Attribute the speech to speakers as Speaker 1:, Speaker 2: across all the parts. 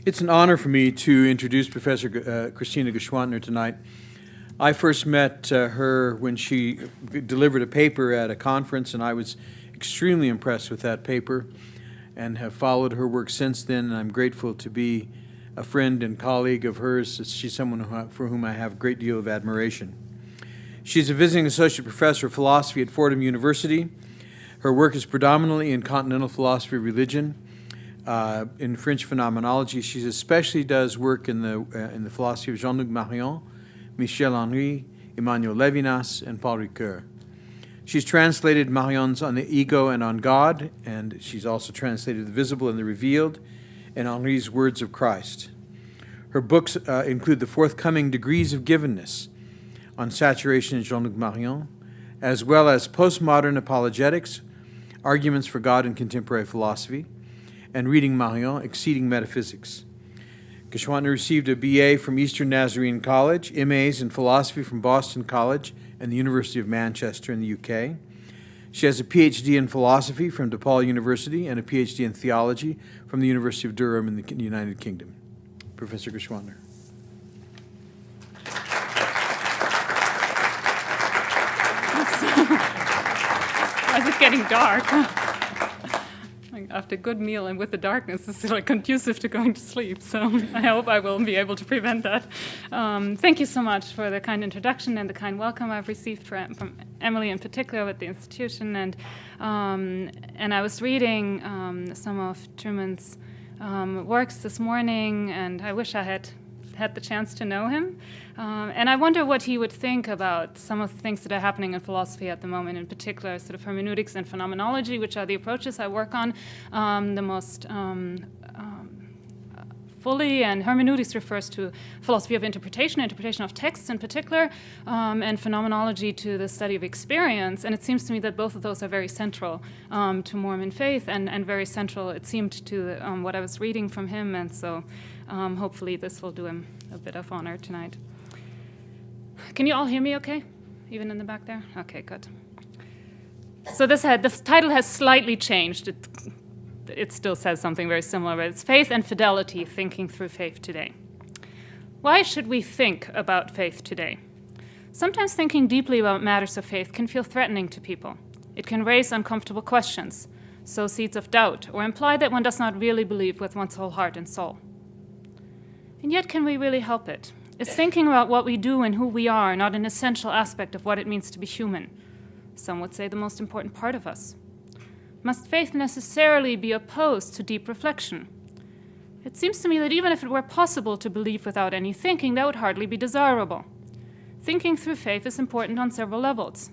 Speaker 1: It's an honor for me to introduce Professor Christina Gschwandter tonight. I first met her when she delivered a paper at a conference, and I was extremely impressed with that paper and have followed her work since then, and I'm grateful to be a friend and colleague of hers. She's someone for whom I have a great deal of admiration. She's a visiting associate professor of philosophy at Fordham University. Her work is predominantly in continental philosophy of religion, in French phenomenology. She especially does work in the philosophy of Jean-Luc Marion, Michel Henry, Emmanuel Levinas, and Paul Ricoeur. She's translated Marion's On the Ego and on God, and she's also translated The Visible and the Revealed, and Henry's Words of Christ. Her books include the forthcoming Degrees of Givenness on Saturation in Jean-Luc Marion, as well as Postmodern Apologetics, Arguments for God in Contemporary Philosophy, and Reading Marion, Exceeding Metaphysics. Gschwandter received a BA from Eastern Nazarene College, MAs in Philosophy from Boston College and the University of Manchester in the UK. She has a PhD in Philosophy from DePaul University and a PhD in Theology from the University of Durham in the United Kingdom. Professor Gschwandter.
Speaker 2: Why is it getting dark? After a good meal and with the darkness, it's like conducive to going to sleep. So I hope I will be able to prevent that. Thank you so much for the kind introduction and the kind welcome I've received from Emily in particular with the institution. And I was reading some of Truman's works this morning, and I wish I had the chance to know him. And I wonder what he would think about some of the things that are happening in philosophy at the moment, in particular sort of hermeneutics and phenomenology, which are the approaches I work on the most fully. And hermeneutics refers to philosophy of interpretation of texts in particular, and phenomenology to the study of experience. And it seems to me that both of those are very central to Mormon faith, and very central, it seemed, to what I was reading from him. And so hopefully this will do him a bit of honor tonight. Can you all hear me okay? Even in the back there? Okay, good. So the title has slightly changed. It still says something very similar, but it's Faith and Fidelity, Thinking Through Faith Today. Why should we think about faith today? Sometimes thinking deeply about matters of faith can feel threatening to people. It can raise uncomfortable questions, sow seeds of doubt, or imply that one does not really believe with one's whole heart and soul. And yet, can we really help it? Is thinking about what we do and who we are not an essential aspect of what it means to be human? Some would say the most important part of us. Must faith necessarily be opposed to deep reflection? It seems to me that even if it were possible to believe without any thinking, that would hardly be desirable. Thinking through faith is important on several levels.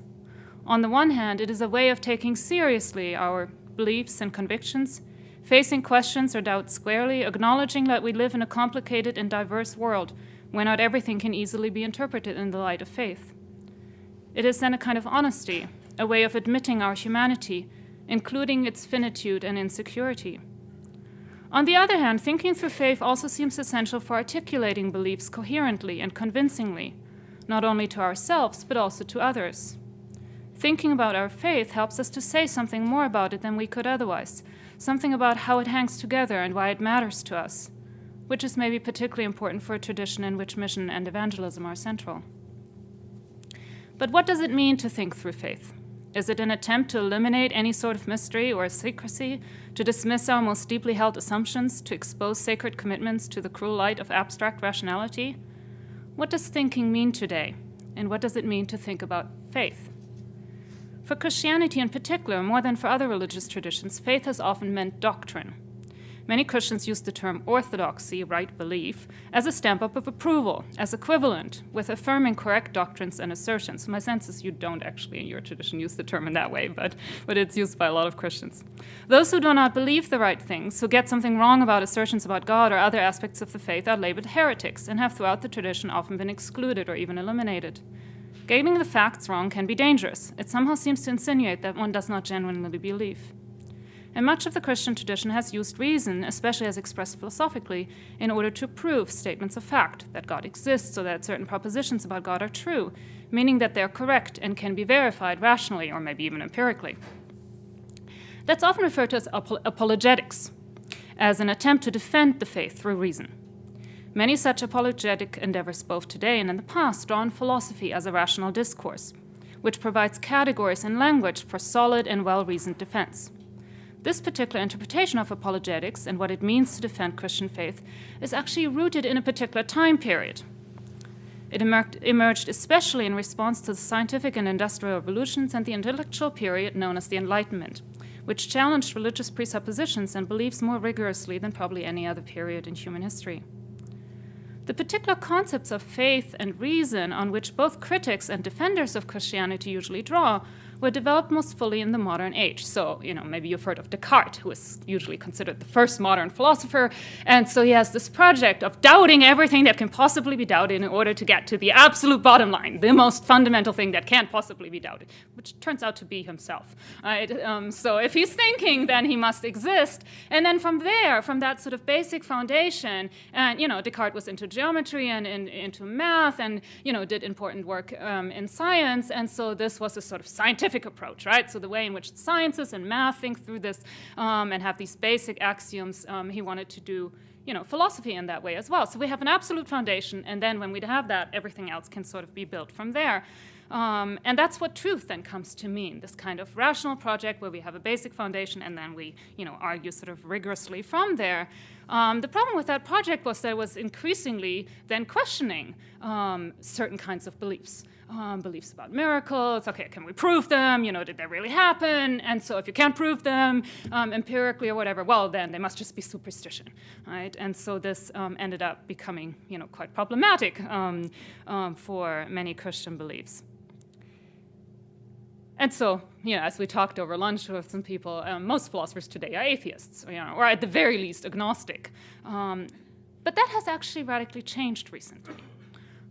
Speaker 2: On the one hand, it is a way of taking seriously our beliefs and convictions, facing questions or doubts squarely, acknowledging that we live in a complicated and diverse world where not everything can easily be interpreted in the light of faith. It is then a kind of honesty, a way of admitting our humanity, including its finitude and insecurity. On the other hand, thinking through faith also seems essential for articulating beliefs coherently and convincingly, not only to ourselves, but also to others. Thinking about our faith helps us to say something more about it than we could otherwise, something about how it hangs together and why it matters to us, which is maybe particularly important for a tradition in which mission and evangelism are central. But what does it mean to think through faith? Is it an attempt to eliminate any sort of mystery or secrecy, to dismiss our most deeply held assumptions, to expose sacred commitments to the cruel light of abstract rationality? What does thinking mean today, and what does it mean to think about faith? For Christianity in particular, more than for other religious traditions, faith has often meant doctrine. Many Christians use the term orthodoxy, right belief, as a stamp of approval, as equivalent with affirming correct doctrines and assertions. My sense is you don't actually in your tradition use the term in that way, but it's used by a lot of Christians. Those who do not believe the right things, who get something wrong about assertions about God or other aspects of the faith, are labeled heretics and have throughout the tradition often been excluded or even eliminated. Getting the facts wrong can be dangerous. It somehow seems to insinuate that one does not genuinely believe. And much of the Christian tradition has used reason, especially as expressed philosophically, in order to prove statements of fact, that God exists or that certain propositions about God are true, meaning that they are correct and can be verified rationally or maybe even empirically. That's often referred to as apologetics. as an attempt to defend the faith through reason. Many such apologetic endeavors, both today and in the past, draw on philosophy as a rational discourse, which provides categories and language for solid and well-reasoned defense. This particular interpretation of apologetics and what it means to defend Christian faith is actually rooted in a particular time period. It emerged especially in response to the scientific and industrial revolutions and the intellectual period known as the Enlightenment, which challenged religious presuppositions and beliefs more rigorously than probably any other period in human history. The particular concepts of faith and reason on which both critics and defenders of Christianity usually draw were developed most fully in the modern age. So, maybe you've heard of Descartes, who is usually considered the first modern philosopher. And so he has this project of doubting everything that can possibly be doubted in order to get to the absolute bottom line, the most fundamental thing that can't possibly be doubted, which turns out to be himself. Right? So if he's thinking, then he must exist. And then from there, from that sort of basic foundation, and, Descartes was into geometry and into math and, did important work in science. And so this was a sort of scientific approach, right? So the way in which sciences and math think through this and have these basic axioms, he wanted to do, philosophy in that way as well. So we have an absolute foundation, and then when we have that, everything else can sort of be built from there. And that's what truth then comes to mean, this kind of rational project where we have a basic foundation and then we, argue sort of rigorously from there. The problem with that project was that it was increasingly then questioning certain kinds of beliefs. Beliefs about miracles, okay, can we prove them? Did they really happen? And so if you can't prove them empirically or whatever, well, then they must just be superstition, right? And so this ended up becoming, quite problematic for many Christian beliefs. And so, as we talked over lunch with some people, most philosophers today are atheists, or at the very least agnostic. But that has actually radically changed recently.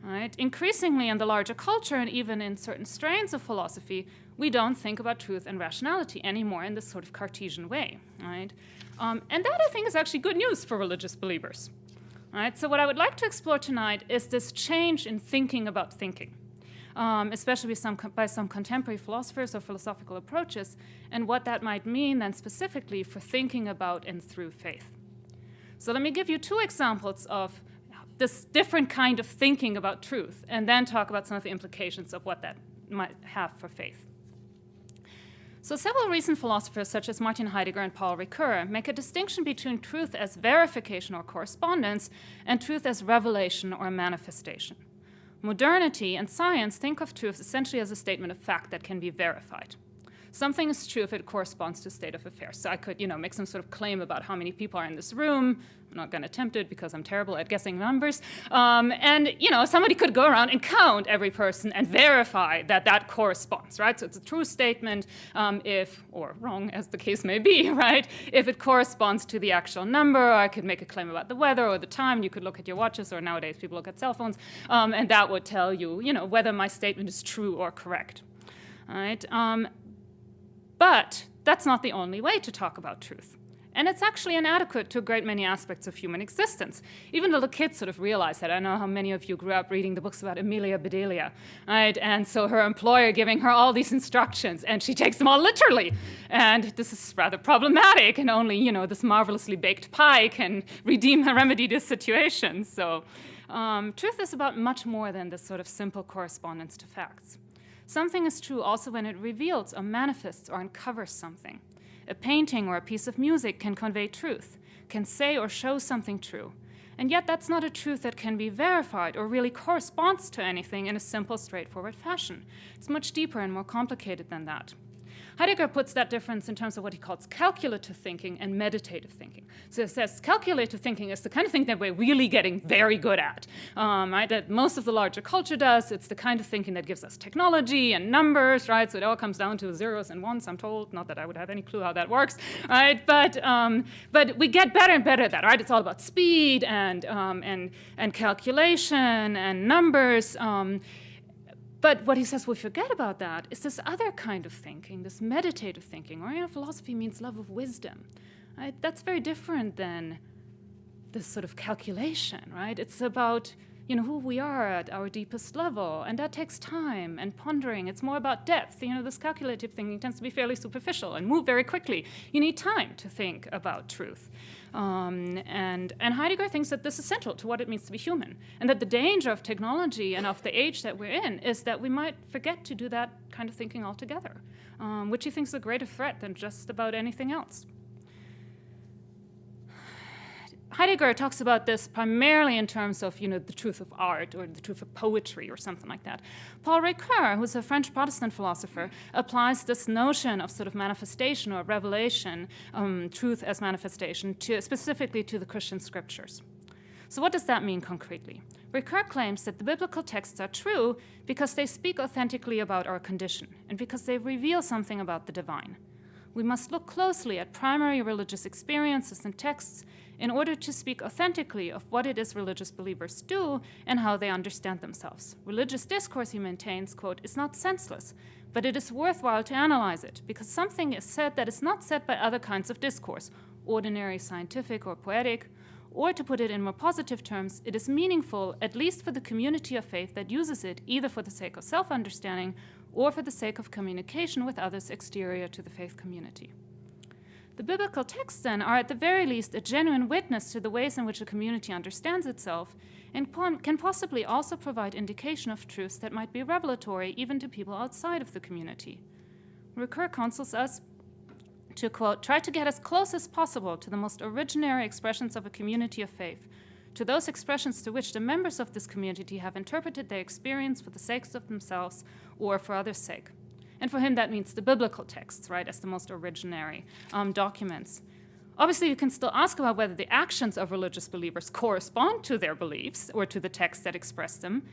Speaker 2: Right? Increasingly in the larger culture and even in certain strains of philosophy, we don't think about truth and rationality anymore in this sort of Cartesian way. Right? And that, I think, is actually good news for religious believers. Right? So what I would like to explore tonight is this change in thinking about thinking, especially by some contemporary philosophers or philosophical approaches, and what that might mean then specifically for thinking about and through faith. So let me give you two examples of this different kind of thinking about truth, and then talk about some of the implications of what that might have for faith. So several recent philosophers, such as Martin Heidegger and Paul Ricoeur, make a distinction between truth as verification or correspondence and truth as revelation or manifestation. Modernity and science think of truth essentially as a statement of fact that can be verified. Something is true if it corresponds to a state of affairs. So I could, make some sort of claim about how many people are in this room. I'm not going to attempt it because I'm terrible at guessing numbers. And, somebody could go around and count every person and verify that that corresponds, right? So it's a true statement if, or wrong as the case may be, right? If it corresponds to the actual number, or I could make a claim about the weather or the time. You could look at your watches, or nowadays people look at cell phones, and that would tell you, whether my statement is true or correct, all right? But that's not the only way to talk about truth. And it's actually inadequate to a great many aspects of human existence. Even little kids sort of realize that. I know how many of you grew up reading the books about Amelia Bedelia, right? And so her employer giving her all these instructions, and she takes them all literally. And this is rather problematic, and only, this marvelously baked pie can remedy this situation. So truth is about much more than this sort of simple correspondence to facts. Something is true also when it reveals or manifests or uncovers something. A painting or a piece of music can convey truth, can say or show something true. And yet that's not a truth that can be verified or really corresponds to anything in a simple, straightforward fashion. It's much deeper and more complicated than that. Heidegger puts that difference in terms of what he calls calculative thinking and meditative thinking. So he says calculative thinking is the kind of thing that we're really getting very good at, right? That most of the larger culture does. It's the kind of thinking that gives us technology and numbers, right? So it all comes down to zeros and ones, I'm told. Not that I would have any clue how that works, right? But we get better and better at that, right? It's all about speed and calculation and numbers. But what he says we forget about that is this other kind of thinking, this meditative thinking. Oriental philosophy means love of wisdom. Right? That's very different than this sort of calculation, right? It's about, who we are at our deepest level, and that takes time and pondering. It's more about depth. This calculative thinking tends to be fairly superficial and move very quickly. You need time to think about truth. And Heidegger thinks that this is central to what it means to be human, and that the danger of technology and of the age that we're in is that we might forget to do that kind of thinking altogether, which he thinks is a greater threat than just about anything else. Heidegger talks about this primarily in terms of, the truth of art or the truth of poetry or something like that. Paul Ricoeur, who's a French Protestant philosopher, applies this notion of sort of manifestation or revelation, truth as manifestation, specifically to the Christian scriptures. So what does that mean concretely? Ricoeur claims that the biblical texts are true because they speak authentically about our condition and because they reveal something about the divine. We must look closely at primary religious experiences and texts in order to speak authentically of what it is religious believers do and how they understand themselves. Religious discourse, he maintains, quote, is not senseless, but it is worthwhile to analyze it, because something is said that is not said by other kinds of discourse, ordinary, scientific, or poetic, or to put it in more positive terms, it is meaningful, at least for the community of faith that uses it, either for the sake of self-understanding or for the sake of communication with others exterior to the faith community. The biblical texts, then, are at the very least a genuine witness to the ways in which a community understands itself and can possibly also provide indication of truths that might be revelatory even to people outside of the community. Ricoeur counsels us to, quote, try to get as close as possible to the most originary expressions of a community of faith, to those expressions to which the members of this community have interpreted their experience for the sake of themselves or for others' sake. And for him, that means the biblical texts, right, as the most originary documents. Obviously, you can still ask about whether the actions of religious believers correspond to their beliefs or to the texts that express them.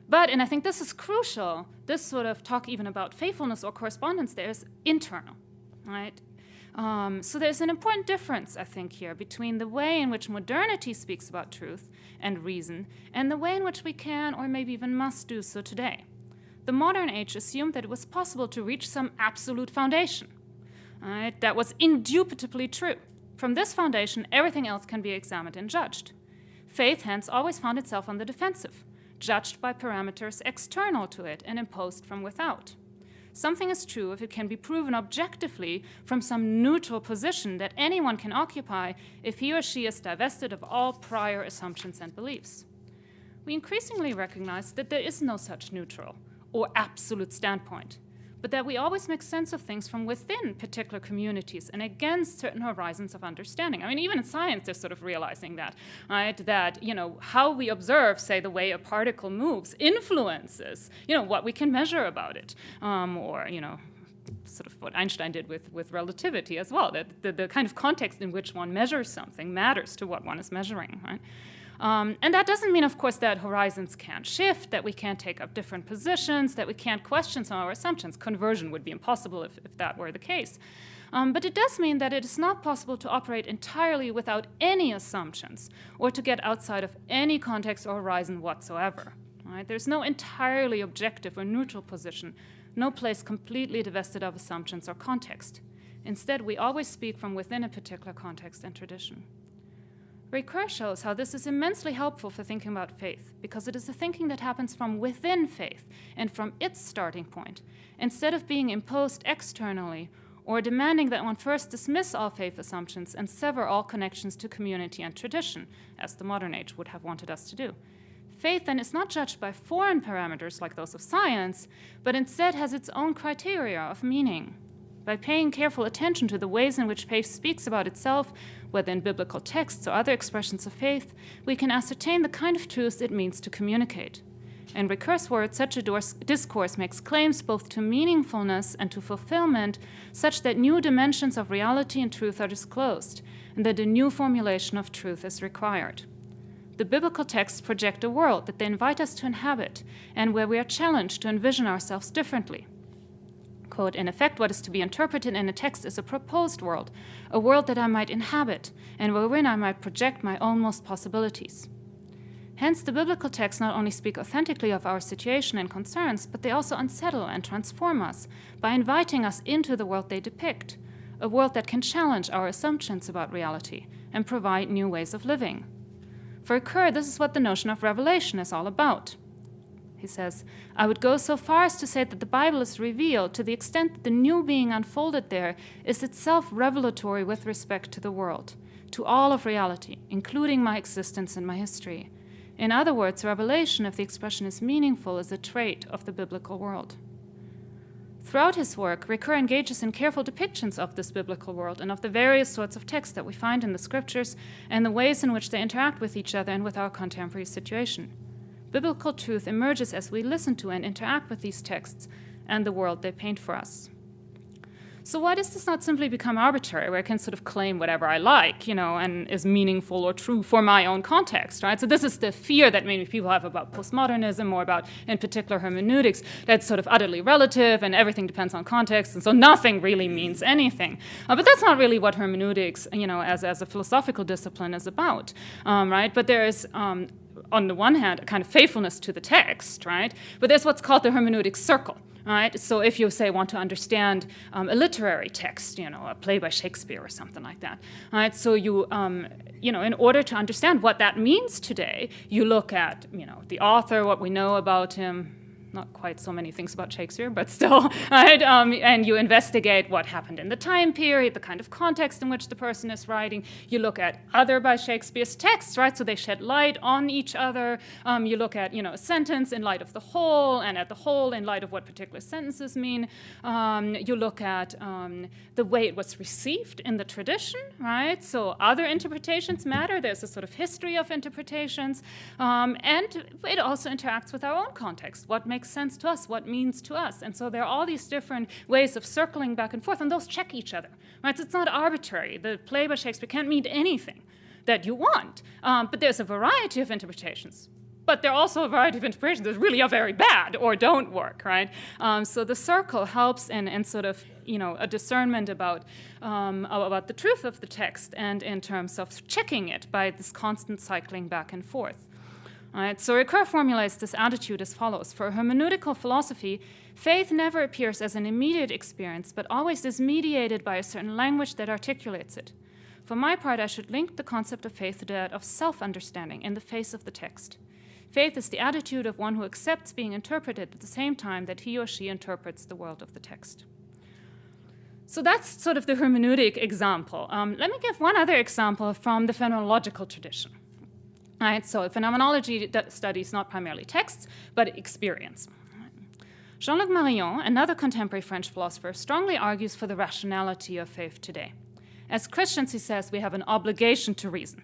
Speaker 2: But, and I think this is crucial, this sort of talk even about faithfulness or correspondence there is internal, right? So there's an important difference, I think, here between the way in which modernity speaks about truth and reason and the way in which we can or maybe even must do so today. The modern age assumed that it was possible to reach some absolute foundation, right, that was indubitably true. From this foundation, everything else can be examined and judged. Faith, hence, always found itself on the defensive, judged by parameters external to it and imposed from without. Something is true if it can be proven objectively from some neutral position that anyone can occupy if he or she is divested of all prior assumptions and beliefs. We increasingly recognize that there is no such neutral or absolute standpoint, but that we always make sense of things from within particular communities and against certain horizons of understanding. I mean, even in science, they're sort of realizing that, right? That, how we observe, say, the way a particle moves influences, what we can measure about it, or, sort of what Einstein did with relativity as well, that the kind of context in which one measures something matters to what one is measuring, right? And that doesn't mean, of course, that horizons can't shift, that we can't take up different positions, that we can't question some of our assumptions. Conversion would be impossible if that were the case. But it does mean that it is not possible to operate entirely without any assumptions or to get outside of any context or horizon whatsoever. Right? There's no entirely objective or neutral position, no place completely divested of assumptions or context. Instead, we always speak from within a particular context and tradition. Ricoeur shows how this is immensely helpful for thinking about faith, because it is a thinking that happens from within faith and from its starting point, instead of being imposed externally or demanding that one first dismiss all faith assumptions and sever all connections to community and tradition, as the modern age would have wanted us to do. Faith, then, is not judged by foreign parameters like those of science, but instead has its own criteria of meaning. By paying careful attention to the ways in which faith speaks about itself, whether in biblical texts or other expressions of faith, we can ascertain the kind of truths it means to communicate. In Ricoeur's words, such a discourse makes claims both to meaningfulness and to fulfillment, such that new dimensions of reality and truth are disclosed, and that a new formulation of truth is required. The biblical texts project a world that they invite us to inhabit, and where we are challenged to envision ourselves differently. Quote, in effect, what is to be interpreted in a text is a proposed world, a world that I might inhabit, and wherein I might project my own most possibilities. Hence, the biblical texts not only speak authentically of our situation and concerns, but they also unsettle and transform us by inviting us into the world they depict, a world that can challenge our assumptions about reality and provide new ways of living. For Ricoeur, this is what the notion of revelation is all about. He says, I would go so far as to say that the Bible is revealed to the extent that the new being unfolded there is itself revelatory with respect to the world, to all of reality, including my existence and my history. In other words, revelation, if the expression is meaningful, is a trait of the biblical world. Throughout his work, Ricoeur engages in careful depictions of this biblical world and of the various sorts of texts that we find in the scriptures and the ways in which they interact with each other and with our contemporary situation. Biblical truth emerges as we listen to and interact with these texts and the world they paint for us. So why does this not simply become arbitrary, where I can sort of claim whatever I like, and is meaningful or true for my own context, right? So this is the fear that many people have about postmodernism or about, in particular, hermeneutics, that's sort of utterly relative and everything depends on context, and so nothing really means anything. But that's not really what hermeneutics, as a philosophical discipline is about, right? But there is, on the one hand, a kind of faithfulness to the text, right? But there's what's called the Hermeneutic Circle. Right? So if you, say, want to understand a literary text, a play by Shakespeare or something like that, right? So you, in order to understand what that means today, you look at, the author, what we know about him, not quite so many things about Shakespeare, but still, right? And you investigate what happened in the time period, the kind of context in which the person is writing. You look at other by Shakespeare's texts, right? So they shed light on each other. You look at, a sentence in light of the whole, and at the whole in light of what particular sentences mean. You look at the way it was received in the tradition, right? So other interpretations matter. There's a sort of history of interpretations. And it also interacts with our own context. What makes sense to us, what means to us. And so there are all these different ways of circling back and forth, and those check each other. Right? So it's not arbitrary. The play by Shakespeare can't mean anything that you want. But there's a variety of interpretations. But there are also a variety of interpretations that really are very bad or don't work, right? So the circle helps in sort of, a discernment about the truth of the text and in terms of checking it by this constant cycling back and forth. Right, so Ricoeur formulates this attitude as follows. For hermeneutical philosophy, faith never appears as an immediate experience, but always is mediated by a certain language that articulates it. For my part, I should link the concept of faith to that of self-understanding in the face of the text. Faith is the attitude of one who accepts being interpreted at the same time that he or she interprets the world of the text. So that's sort of the hermeneutic example. Let me give one other example from the phenomenological tradition. Right, so phenomenology studies not primarily texts, but experience. Jean-Luc Marion, another contemporary French philosopher, strongly argues for the rationality of faith today. As Christians, he says, we have an obligation to reason.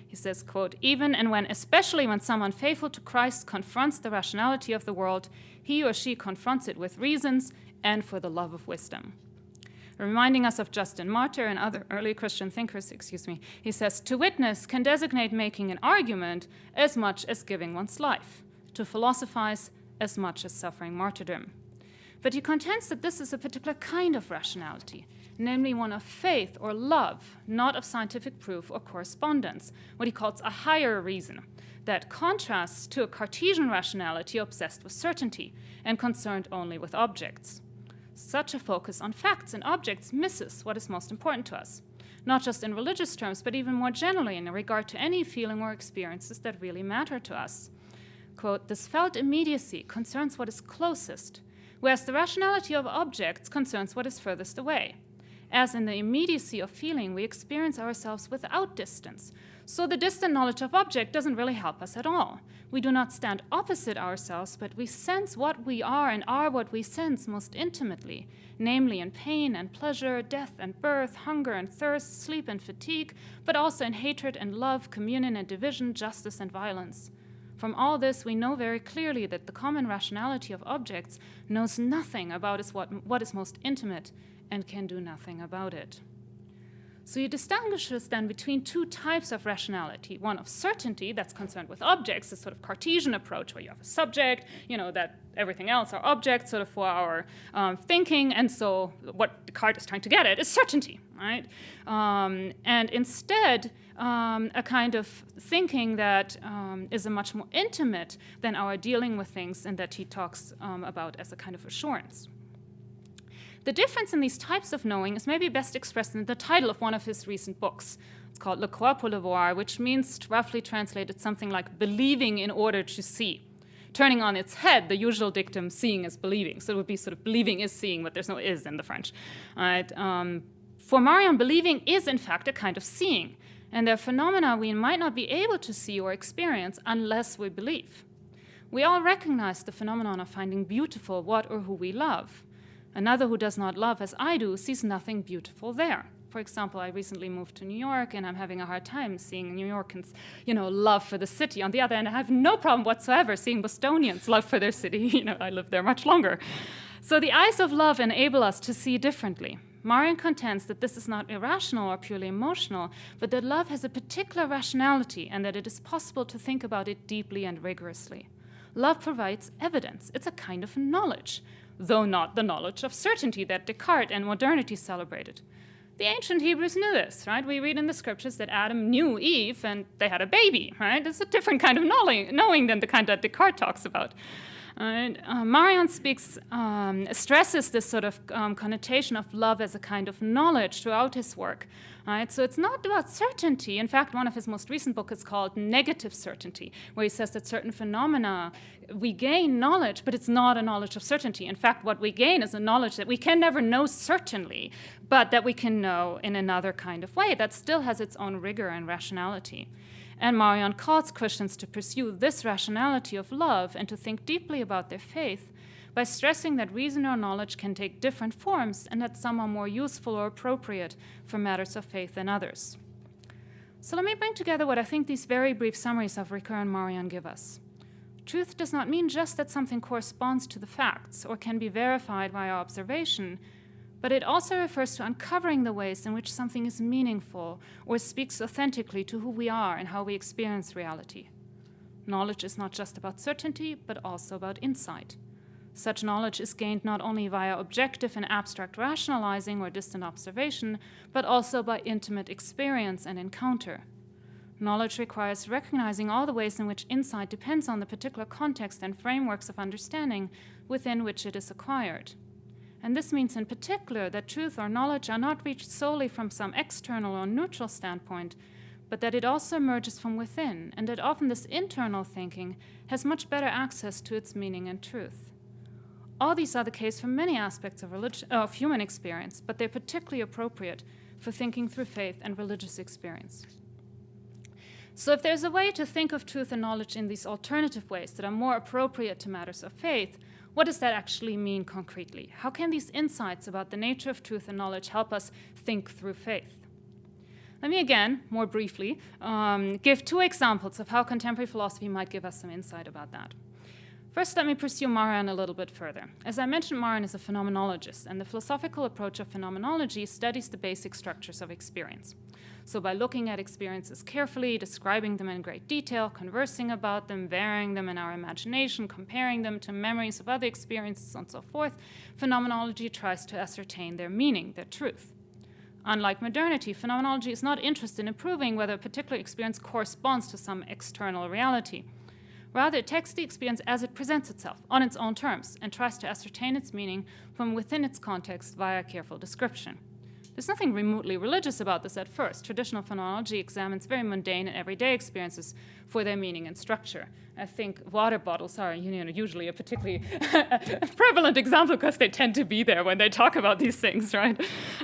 Speaker 2: He says, quote, even and especially when someone faithful to Christ confronts the rationality of the world, he or she confronts it with reasons and for the love of wisdom. Reminding us of Justin Martyr and other early Christian thinkers, he says, to witness can designate making an argument as much as giving one's life, to philosophize as much as suffering martyrdom. But he contends that this is a particular kind of rationality, namely one of faith or love, not of scientific proof or correspondence, what he calls a higher reason, that contrasts to a Cartesian rationality obsessed with certainty and concerned only with objects. Such a focus on facts and objects misses what is most important to us, not just in religious terms, but even more generally in regard to any feeling or experiences that really matter to us. Quote, this felt immediacy concerns what is closest, whereas the rationality of objects concerns what is furthest away. As in the immediacy of feeling, we experience ourselves without distance, so the distant knowledge of object doesn't really help us at all. We do not stand opposite ourselves, but we sense what we are and are what we sense most intimately, namely in pain and pleasure, death and birth, hunger and thirst, sleep and fatigue, but also in hatred and love, communion and division, justice and violence. From all this, we know very clearly that the common rationality of objects knows nothing about what is most intimate and can do nothing about it. So he distinguishes then between two types of rationality. One of certainty that's concerned with objects, this sort of Cartesian approach where you have a subject, that everything else are objects sort of for our thinking, and so what Descartes is trying to get at is certainty, right? And instead, a kind of thinking that is a much more intimate than our dealing with things, and that he talks about as a kind of assurance. The difference in these types of knowing is maybe best expressed in the title of one of his recent books, It's called Le Croix pour le voir, which means, roughly translated, something like believing in order to see. Turning on its head the usual dictum, seeing is believing. So it would be sort of believing is seeing, but there's no is in the French. Right? For Marion, believing is, in fact, a kind of seeing. And there are phenomena we might not be able to see or experience unless we believe. We all recognize the phenomenon of finding beautiful what or who we love. Another who does not love as I do sees nothing beautiful there. For example, I recently moved to New York, and I'm having a hard time seeing New Yorkans, love for the city. On the other hand, I have no problem whatsoever seeing Bostonians love for their city. I lived there much longer. So the eyes of love enable us to see differently. Marion contends that this is not irrational or purely emotional, but that love has a particular rationality and that it is possible to think about it deeply and rigorously. Love provides evidence. It's a kind of knowledge, though not the knowledge of certainty that Descartes and modernity celebrated. The ancient Hebrews knew this, right? We read in the scriptures that Adam knew Eve and they had a baby, right? It's a different kind of knowing than the kind that Descartes talks about. Marion stresses this sort of connotation of love as a kind of knowledge throughout his work. So it's not about certainty. In fact, one of his most recent books is called Negative Certainty, where he says that certain phenomena, we gain knowledge, but it's not a knowledge of certainty. In fact, what we gain is a knowledge that we can never know certainly, but that we can know in another kind of way that still has its own rigor and rationality. And Marion calls Christians to pursue this rationality of love and to think deeply about their faith by stressing that reason or knowledge can take different forms and that some are more useful or appropriate for matters of faith than others. So let me bring together what I think these very brief summaries of Ricoeur and Marion give us. Truth does not mean just that something corresponds to the facts or can be verified via observation, but it also refers to uncovering the ways in which something is meaningful or speaks authentically to who we are and how we experience reality. Knowledge is not just about certainty, but also about insight. Such knowledge is gained not only via objective and abstract rationalizing or distant observation, but also by intimate experience and encounter. Knowledge requires recognizing all the ways in which insight depends on the particular context and frameworks of understanding within which it is acquired. And this means in particular that truth or knowledge are not reached solely from some external or neutral standpoint, but that it also emerges from within, and that often this internal thinking has much better access to its meaning and truth. All these are the case for many aspects of human experience, but they're particularly appropriate for thinking through faith and religious experience. So if there's a way to think of truth and knowledge in these alternative ways that are more appropriate to matters of faith, what does that actually mean concretely? How can these insights about the nature of truth and knowledge help us think through faith? Let me again, more briefly, give two examples of how contemporary philosophy might give us some insight about that. First, let me pursue Marion a little bit further. As I mentioned, Marion is a phenomenologist, and the philosophical approach of phenomenology studies the basic structures of experience. So by looking at experiences carefully, describing them in great detail, conversing about them, varying them in our imagination, comparing them to memories of other experiences, and so forth, phenomenology tries to ascertain their meaning, their truth. Unlike modernity, phenomenology is not interested in proving whether a particular experience corresponds to some external reality. Rather, it takes the experience as it presents itself, on its own terms, and tries to ascertain its meaning from within its context via careful description. There's nothing remotely religious about this at first. Traditional phenomenology examines very mundane and everyday experiences for their meaning and structure. I think water bottles are usually a particularly prevalent example because they tend to be there when they talk about these things, right?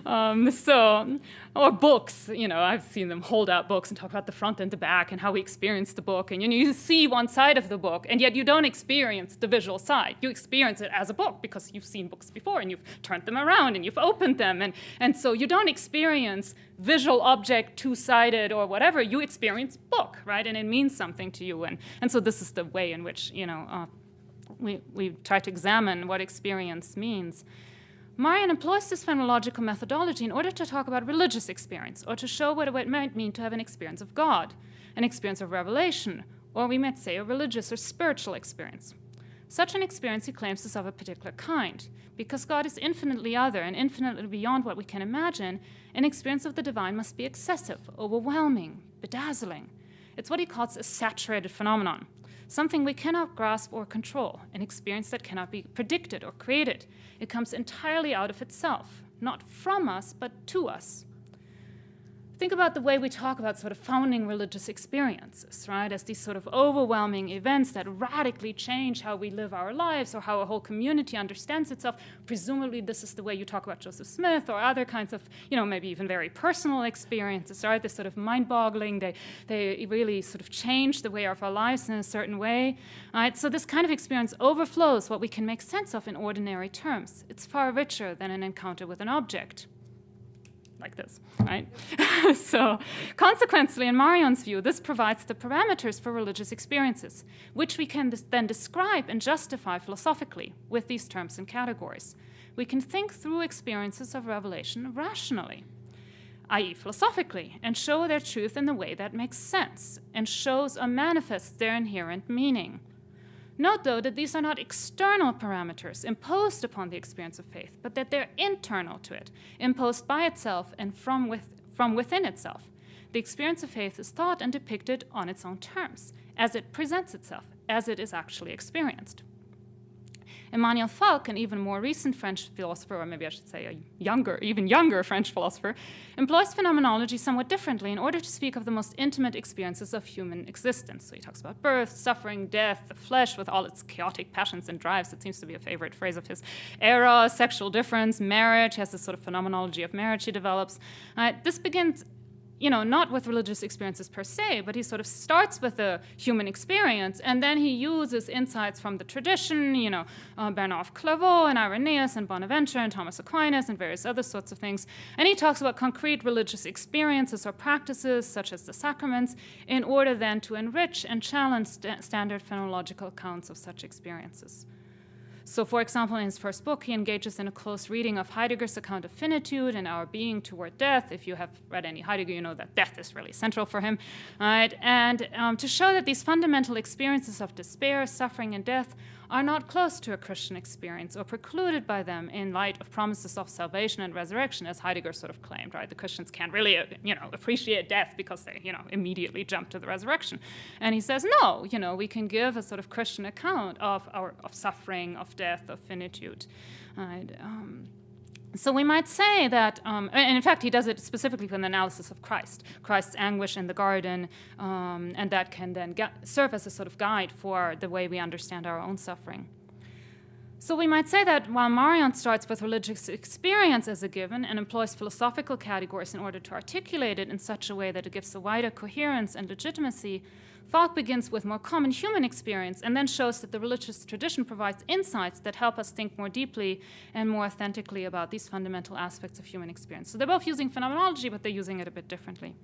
Speaker 2: Or books, I've seen them hold out books and talk about the front and the back and how we experience the book. And you see one side of the book, and yet you don't experience the visual side. You experience it as a book because you've seen books before and you've turned them around and you've opened them. And so you don't experience visual object, two-sided or whatever. You experience book, right? And it means something to you. And so this is the way in which, we try to examine what experience means. Marion employs this phenomenological methodology in order to talk about religious experience, or to show what it might mean to have an experience of God, an experience of revelation, or we might say a religious or spiritual experience. Such an experience, he claims, is of a particular kind. Because God is infinitely other and infinitely beyond what we can imagine, an experience of the divine must be excessive, overwhelming, bedazzling. It's what he calls a saturated phenomenon, something we cannot grasp or control, an experience that cannot be predicted or created. It comes entirely out of itself, not from us, but to us. think about the way we talk about sort of founding religious experiences, right, as these sort of overwhelming events that radically change how we live our lives or how a whole community understands itself. Presumably, this is the way you talk about Joseph Smith or other kinds of, maybe even very personal experiences, right? They're sort of mind-boggling. They really sort of change the way of our lives in a certain way, right? So this kind of experience overflows what we can make sense of in ordinary terms. It's far richer than an encounter with an object. Like this, right? So consequently, in Marion's view, this provides the parameters for religious experiences, which we can then describe and justify philosophically with these terms and categories. We can think through experiences of revelation rationally, i.e. philosophically, and show their truth in the way that makes sense and shows or manifests their inherent meaning. Note, though, that these are not external parameters imposed upon the experience of faith, but that they're internal to it, imposed by itself and from within itself. The experience of faith is thought and depicted on its own terms, as it presents itself, as it is actually experienced. Emmanuel Falk, an even more recent French philosopher, or maybe I should say even younger French philosopher, employs phenomenology somewhat differently in order to speak of the most intimate experiences of human existence. So he talks about birth, suffering, death, the flesh with all its chaotic passions and drives. It seems to be a favorite phrase of his era, sexual difference, marriage. He has this sort of phenomenology of marriage he develops. This begins not with religious experiences per se, but he sort of starts with a human experience, and then he uses insights from the tradition, Bernard of Clairvaux and Irenaeus and Bonaventure and Thomas Aquinas and various other sorts of things. And he talks about concrete religious experiences or practices, such as the sacraments, in order then to enrich and challenge standard phenomenological accounts of such experiences. So, for example, in his first book, he engages in a close reading of Heidegger's account of finitude and our being toward death. If you have read any Heidegger, you know that death is really central for him. Right? And to show that these fundamental experiences of despair, suffering, and death are not close to a Christian experience or precluded by them in light of promises of salvation and resurrection, as Heidegger sort of claimed, right? The Christians can't really, appreciate death because they, immediately jump to the resurrection. And he says, no, we can give a sort of Christian account of suffering, of death, of finitude. Right? So we might say that, and in fact, he does it specifically with an analysis of Christ's anguish in the garden, and that can then serve as a sort of guide for the way we understand our own suffering. So we might say that while Marion starts with religious experience as a given and employs philosophical categories in order to articulate it in such a way that it gives a wider coherence and legitimacy, Falk begins with more common human experience and then shows that the religious tradition provides insights that help us think more deeply and more authentically about these fundamental aspects of human experience. So they're both using phenomenology, but they're using it a bit differently.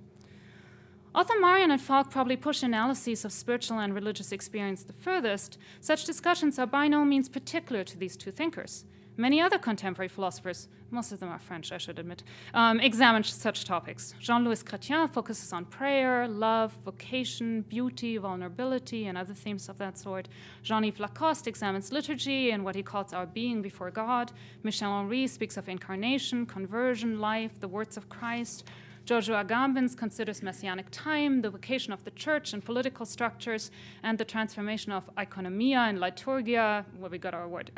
Speaker 2: Although Marion and Falk probably push analyses of spiritual and religious experience the furthest, such discussions are by no means particular to these two thinkers. Many other contemporary philosophers, most of them are French, I should admit, examine such topics. Jean-Louis Chrétien focuses on prayer, love, vocation, beauty, vulnerability, and other themes of that sort. Jean-Yves Lacoste examines liturgy and what he calls our being before God. Michel Henry speaks of incarnation, conversion, life, the words of Christ. Giorgio Agamben considers messianic time, the vocation of the church and political structures, and the transformation of economia and liturgia, where we got our word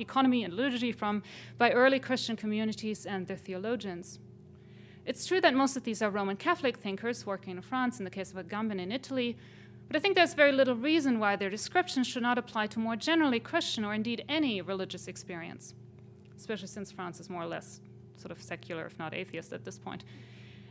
Speaker 2: economy and liturgy from, by early Christian communities and their theologians. It's true that most of these are Roman Catholic thinkers working in France, in the case of Agamben in Italy, but I think there's very little reason why their descriptions should not apply to more generally Christian or indeed any religious experience, especially since France is more or less sort of secular, if not atheist at this point.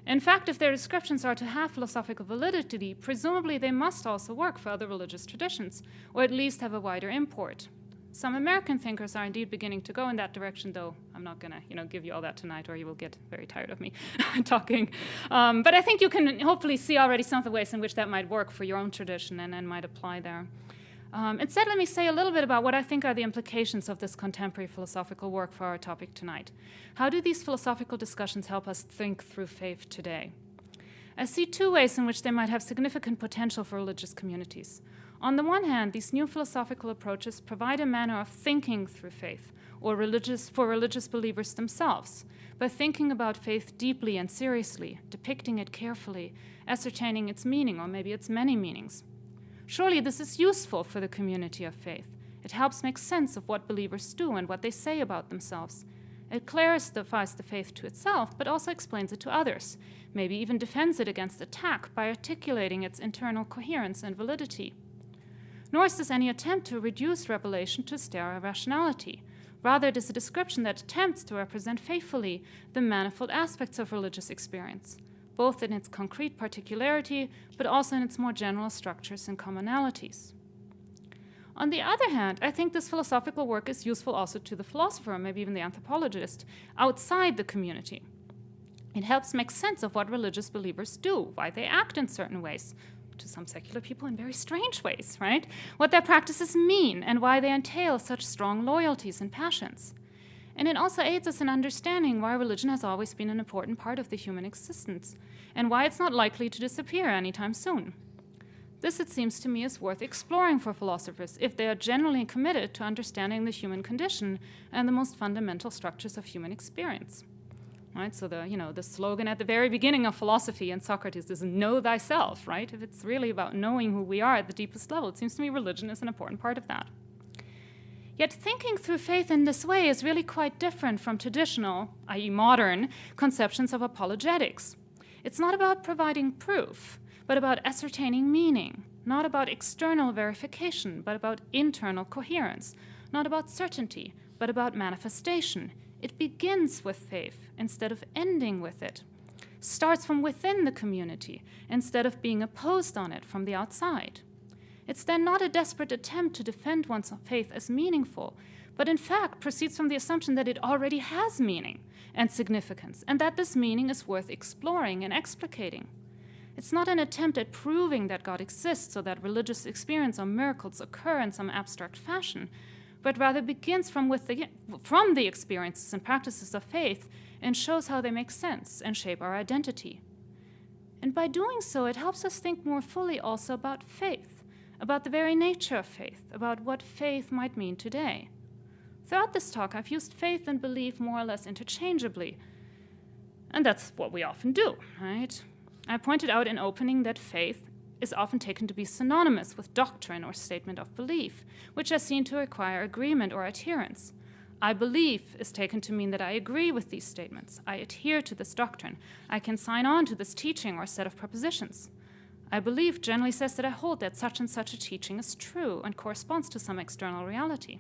Speaker 2: In fact, if their descriptions are to have philosophical validity, presumably they must also work for other religious traditions, or at least have a wider import. Some American thinkers are indeed beginning to go in that direction, though I'm not going to, give you all that tonight, or you will get very tired of me talking. But I think you can hopefully see already some of the ways in which that might work for your own tradition and might apply there. Instead, let me say a little bit about what I think are the implications of this contemporary philosophical work for our topic tonight. How do these philosophical discussions help us think through faith today? I see two ways in which they might have significant potential for religious communities. On the one hand, these new philosophical approaches provide a manner of thinking through faith, or for religious believers themselves, by thinking about faith deeply and seriously, depicting it carefully, ascertaining its meaning, or maybe its many meanings. Surely this is useful for the community of faith. It helps make sense of what believers do and what they say about themselves. It clarifies the faith to itself, but also explains it to others, maybe even defends it against attack by articulating its internal coherence and validity. Nor is this any attempt to reduce revelation to sterile rationality. Rather, it is a description that attempts to represent faithfully the manifold aspects of religious experience, both in its concrete particularity, but also in its more general structures and commonalities. On the other hand, I think this philosophical work is useful also to the philosopher, maybe even the anthropologist, outside the community. It helps make sense of what religious believers do, why they act in certain ways, to some secular people in very strange ways, right? What their practices mean and why they entail such strong loyalties and passions. And it also aids us in understanding why religion has always been an important part of the human existence and why it's not likely to disappear anytime soon. This, it seems to me, is worth exploring for philosophers if they are genuinely committed to understanding the human condition and the most fundamental structures of human experience. Right? So the slogan at the very beginning of philosophy and Socrates is know thyself, right? If it's really about knowing who we are at the deepest level, it seems to me religion is an important part of that. Yet thinking through faith in this way is really quite different from traditional, i.e. modern, conceptions of apologetics. It's not about providing proof, but about ascertaining meaning, not about external verification, but about internal coherence, not about certainty, but about manifestation. It begins with faith instead of ending with it, starts from within the community instead of being opposed on it from the outside. It's then not a desperate attempt to defend one's faith as meaningful, but in fact proceeds from the assumption that it already has meaning and significance, and that this meaning is worth exploring and explicating. It's not an attempt at proving that God exists or that religious experience or miracles occur in some abstract fashion, but rather begins from the experiences and practices of faith and shows how they make sense and shape our identity. And by doing so, it helps us think more fully also about faith, about the very nature of faith, about what faith might mean today. Throughout this talk, I've used faith and belief more or less interchangeably, and that's what we often do, right? I pointed out in opening that faith is often taken to be synonymous with doctrine or statement of belief, which are seen to require agreement or adherence. I believe is taken to mean that I agree with these statements. I adhere to this doctrine. I can sign on to this teaching or set of propositions. I believe generally says that I hold that such and such a teaching is true and corresponds to some external reality.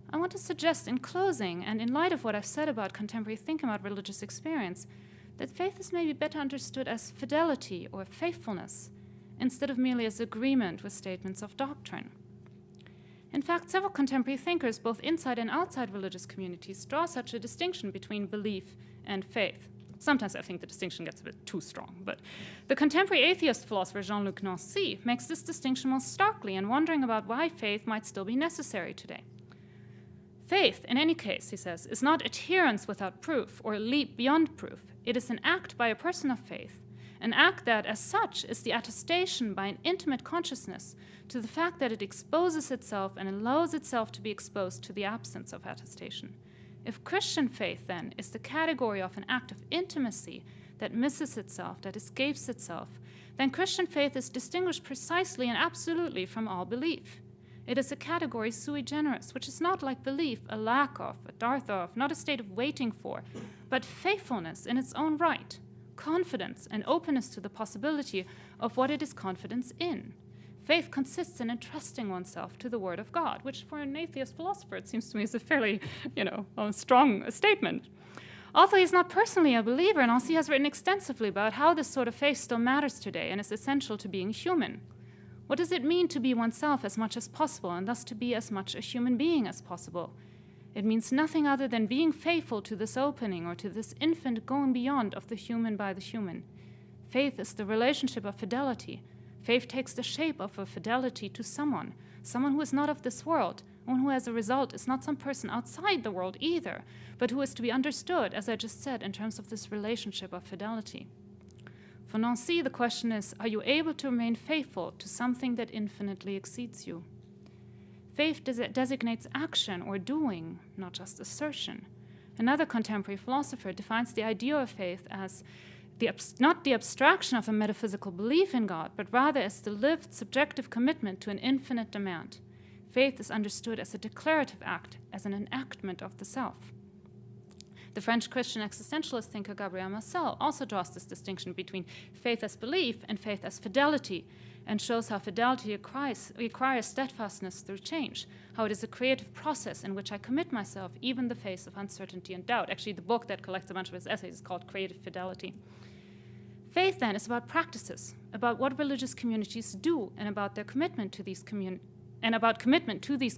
Speaker 2: I want to suggest in closing, and in light of what I've said about contemporary thinking about religious experience, that faith is maybe better understood as fidelity or faithfulness, instead of merely as agreement with statements of doctrine. In fact, several contemporary thinkers, both inside and outside religious communities, draw such a distinction between belief and faith. Sometimes I think the distinction gets a bit too strong, but the contemporary atheist philosopher Jean-Luc Nancy makes this distinction most starkly in wondering about why faith might still be necessary today. Faith, in any case, he says, is not adherence without proof or a leap beyond proof. It is an act by a person of faith, an act that, as such, is the attestation by an intimate consciousness to the fact that it exposes itself and allows itself to be exposed to the absence of attestation. If Christian faith, then, is the category of an act of intimacy that misses itself, that escapes itself, then Christian faith is distinguished precisely and absolutely from all belief. It is a category sui generis, which is not like belief, a lack of, a dearth of, not a state of waiting for, but faithfulness in its own right, confidence and openness to the possibility of what it is confidence in. Faith consists in entrusting oneself to the Word of God, which for an atheist philosopher, it seems to me, is a fairly, strong statement. Although he's not personally a believer, and also he has written extensively about how this sort of faith still matters today and is essential to being human. What does it mean to be oneself as much as possible, and thus to be as much a human being as possible? It means nothing other than being faithful to this opening or to this infinite going beyond of the human by the human. Faith is the relationship of fidelity. Faith takes the shape of a fidelity to someone who is not of this world, and who as a result is not some person outside the world either, but who is to be understood, as I just said, in terms of this relationship of fidelity. For Nancy, the question is, are you able to remain faithful to something that infinitely exceeds you? Faith designates action or doing, not just assertion. Another contemporary philosopher defines the idea of faith as not the abstraction of a metaphysical belief in God, but rather as the lived subjective commitment to an infinite demand. Faith is understood as a declarative act, as an enactment of the self. The French Christian existentialist thinker Gabriel Marcel also draws this distinction between faith as belief and faith as fidelity, and shows how fidelity requires steadfastness through change, how it is a creative process in which I commit myself even in the face of uncertainty and doubt. Actually, the book that collects a bunch of his essays is called Creative Fidelity. Faith, then, is about practices, about what religious communities do, and about their commitment to these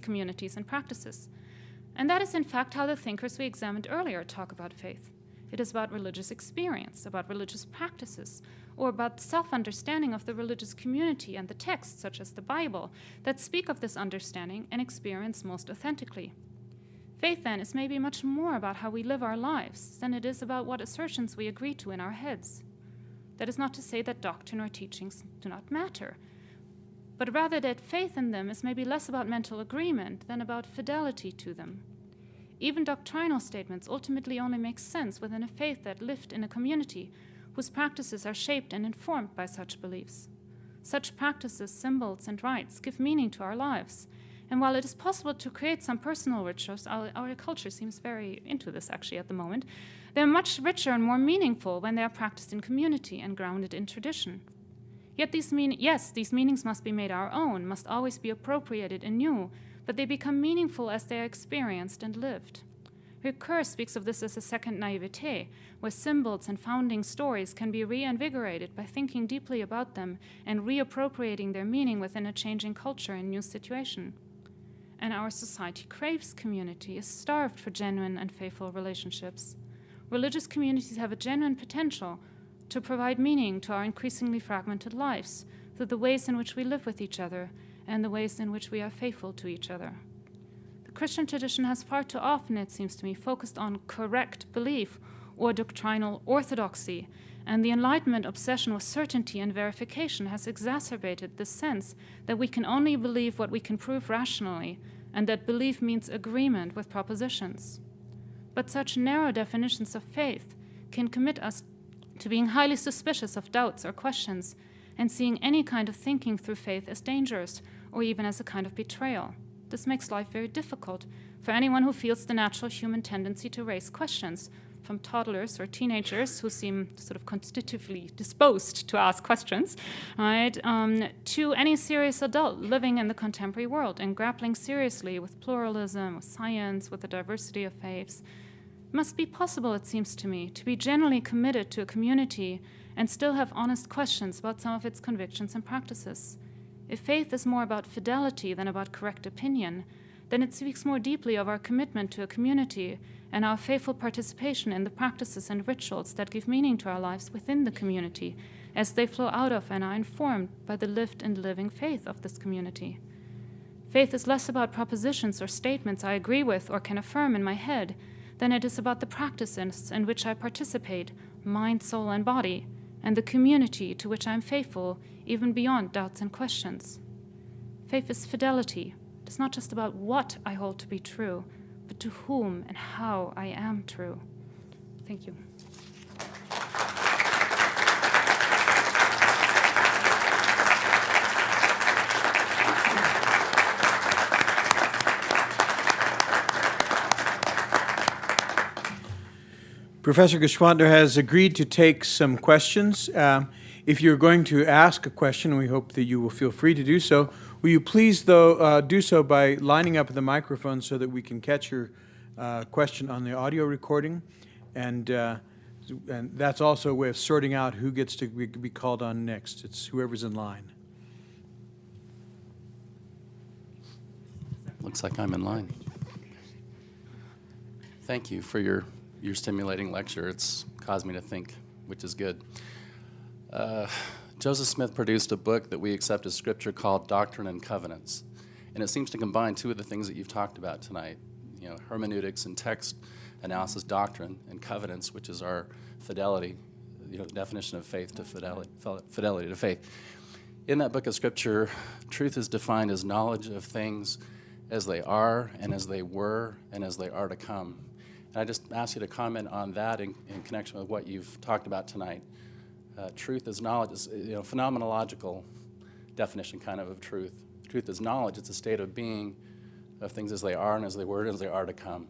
Speaker 2: communities and practices. And that is, in fact, how the thinkers we examined earlier talk about faith. It is about religious experience, about religious practices, or about self-understanding of the religious community and the texts, such as the Bible, that speak of this understanding and experience most authentically. Faith, then, is maybe much more about how we live our lives than it is about what assertions we agree to in our heads. That is not to say that doctrine or teachings do not matter, but rather that faith in them is maybe less about mental agreement than about fidelity to them. Even doctrinal statements ultimately only make sense within a faith that lived in a community whose practices are shaped and informed by such beliefs. Such practices, symbols, and rites give meaning to our lives. And while it is possible to create some personal rituals, our culture seems very into this actually at the moment, they're much richer and more meaningful when they are practiced in community and grounded in tradition. Yet these meanings must be made our own, must always be appropriated anew, but they become meaningful as they are experienced and lived. Ricoeur speaks of this as a second naivete, where symbols and founding stories can be reinvigorated by thinking deeply about them and reappropriating their meaning within a changing culture and new situation. And our society craves community, is starved for genuine and faithful relationships. Religious communities have a genuine potential to provide meaning to our increasingly fragmented lives through the ways in which we live with each other and the ways in which we are faithful to each other. The Christian tradition has far too often, it seems to me, focused on correct belief or doctrinal orthodoxy, and the Enlightenment obsession with certainty and verification has exacerbated the sense that we can only believe what we can prove rationally, and that belief means agreement with propositions. But such narrow definitions of faith can commit us to being highly suspicious of doubts or questions, and seeing any kind of thinking through faith as dangerous or even as a kind of betrayal. This makes life very difficult for anyone who feels the natural human tendency to raise questions, from toddlers or teenagers who seem sort of constitutively disposed to ask questions, right, to any serious adult living in the contemporary world and grappling seriously with pluralism, with science, with the diversity of faiths. It must be possible, it seems to me, to be genuinely committed to a community and still have honest questions about some of its convictions and practices. If faith is more about fidelity than about correct opinion, then it speaks more deeply of our commitment to a community and our faithful participation in the practices and rituals that give meaning to our lives within the community, as they flow out of and are informed by the lived and living faith of this community. Faith is less about propositions or statements I agree with or can affirm in my head than it is about the practices in which I participate, mind, soul, and body, and the community to which I am faithful, even beyond doubts and questions. Faith is fidelity. It's not just about what I hold to be true, but to whom and how I am true. Thank you.
Speaker 1: Professor Gschwandter has agreed to take some questions. If you're going to ask a question, we hope that you will feel free to do so. Will you please, though, do so by lining up the microphone so that we can catch your question on the audio recording? And that's also a way of sorting out who gets to be called on next. It's whoever's in line.
Speaker 3: Looks like I'm in line. Thank you for your stimulating lecture. It's caused me to think, which is good. Joseph Smith produced a book that we accept as scripture called Doctrine and Covenants. And it seems to combine two of the things that you've talked about tonight, hermeneutics and text analysis doctrine, and covenants, which is our fidelity, the definition of faith to fidelity to faith. In that book of scripture, truth is defined as knowledge of things as they are and as they were and as they are to come. And I just ask you to comment on that in connection with what you've talked about tonight. Truth is knowledge, is phenomenological definition kind of truth. Truth is knowledge. It's a state of being of things as they are and as they were and as they are to come.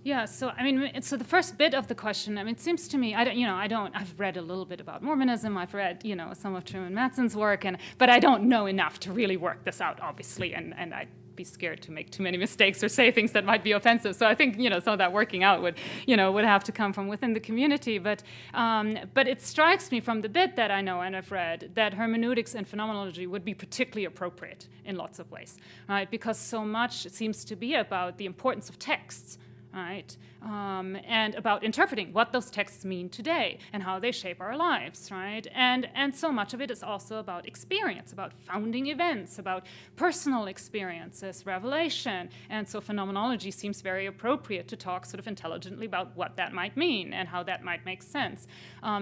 Speaker 2: Yeah, so I mean, so the first bit of the question, I mean, it seems to me, I've read a little bit about Mormonism, I've read, some of Truman Matson's work, but I don't know enough to really work this out, obviously, and I'd be scared to make too many mistakes or say things that might be offensive. So I think, some of that working out would have to come from within the community. But it strikes me from the bit that I know and I've read that hermeneutics and phenomenology would be particularly appropriate in lots of ways, right? Because so much seems to be about the importance of texts, right? And about interpreting what those texts mean today and how they shape our lives, right? And so much of it is also about experience, about founding events, about personal experiences, revelation. And so phenomenology seems very appropriate to talk sort of intelligently about what that might mean and how that might make sense.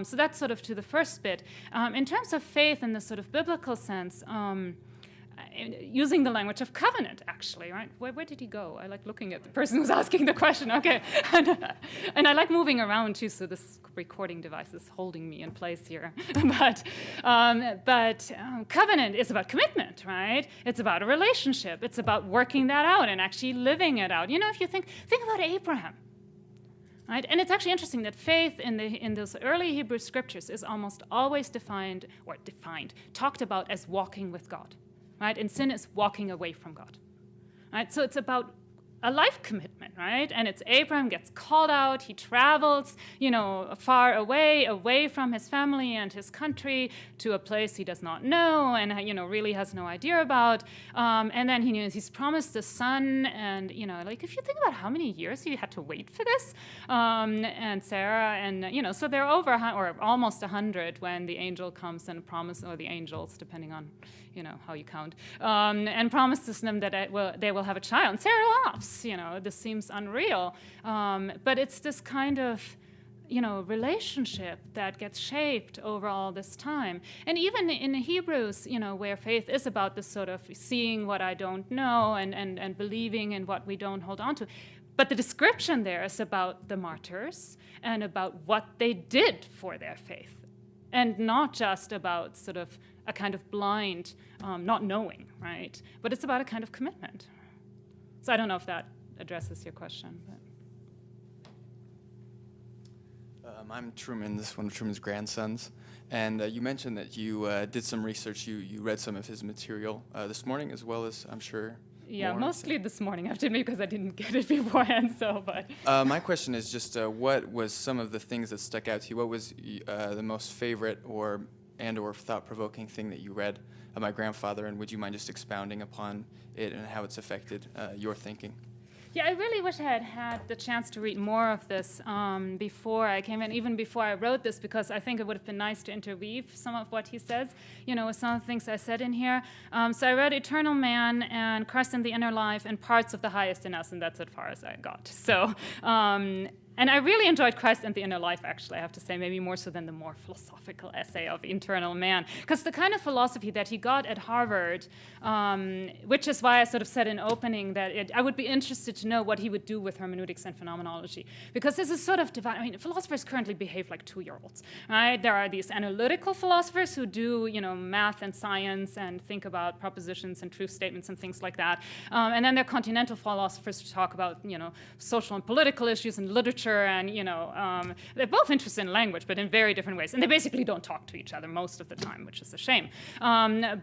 Speaker 2: So that's sort of to the first bit. In terms of faith in the sort of biblical sense, using the language of covenant, actually, right? Where did he go? I like looking at the person who's asking the question, okay. And I like moving around, too, so this recording device is holding me in place here. But covenant is about commitment, right? It's about a relationship. It's about working that out and actually living it out. If you think about Abraham, right? And it's actually interesting that faith in those early Hebrew scriptures is almost always talked about as walking with God. Right? And sin is walking away from God. Right? So it's about a life commitment, right? And it's Abraham gets called out, he travels, far away from his family and his country to a place he does not know and, really has no idea about. And then he's promised a son, and, if you think about how many years he had to wait for this, and Sarah, and, so they're over or almost 100 when the angel comes and promises, or the angels, depending on, how you count, and promises them that they will have a child. And Sarah laughs. This seems unreal. But it's this kind of, relationship that gets shaped over all this time. And even in Hebrews, where faith is about this sort of seeing what I don't know and believing in what we don't hold on to. But the description there is about the martyrs and about what they did for their faith. And not just about sort of a kind of blind not knowing, right? But it's about a kind of commitment. So I don't know if that addresses your question. But.
Speaker 4: I'm Truman. This is one of Truman's grandsons. And you mentioned that you did some research. You read some of his material this morning, as well as, I'm sure,
Speaker 2: yeah,
Speaker 4: more.
Speaker 2: Mostly this morning, I have to admit, because I didn't get it beforehand.
Speaker 4: My question is just what was some of the things that stuck out to you? What was the most favorite or thought-provoking thing that you read of my grandfather, and would you mind just expounding upon it and how it's affected your thinking?
Speaker 2: Yeah, I really wish I had had the chance to read more of this before I came in, even before I wrote this, because I think it would have been nice to interweave some of what he says, with some of the things I said in here. So I read Eternal Man and Christ in the Inner Life and parts of The Highest in Us, and that's as far as I got. So, and I really enjoyed Christ and the Inner Life, actually, I have to say, maybe more so than the more philosophical essay of Eternal Man. Because the kind of philosophy that he got at Harvard, which is why I sort of said in opening that I would be interested to know what he would do with hermeneutics and phenomenology. Because this is sort of divided. I mean, philosophers currently behave like 2-year-olds, right? There are these analytical philosophers who do, math and science and think about propositions and truth statements and things like that. And then there are continental philosophers who talk about, social and political issues and literature. And they're both interested in language, but in very different ways. And they basically don't talk to each other most of the time, which is a shame. And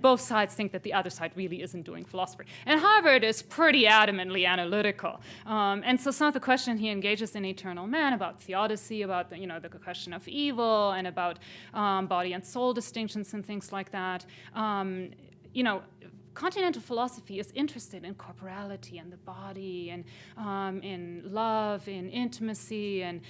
Speaker 2: both sides think that the other side really isn't doing philosophy. And Harvard is pretty adamantly analytical. And so some of the questions he engages in Eternal Man about theodicy, about the question of evil, and about body and soul distinctions and things like that. Continental philosophy is interested in corporality and the body, and in love, in intimacy, and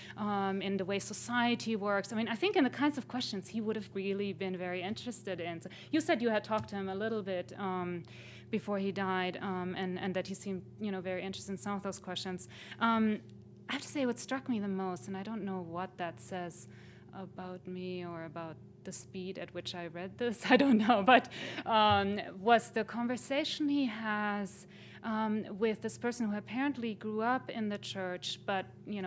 Speaker 2: in the way society works. I mean, I think in the kinds of questions he would have really been very interested in. So you said you had talked to him a little bit before he died, and that he seemed, very interested in some of those questions. I have to say what struck me the most, and I don't know what that says about me or about the speed at which I read this, I don't know, but was the conversation he has with this person who apparently grew up in the church, but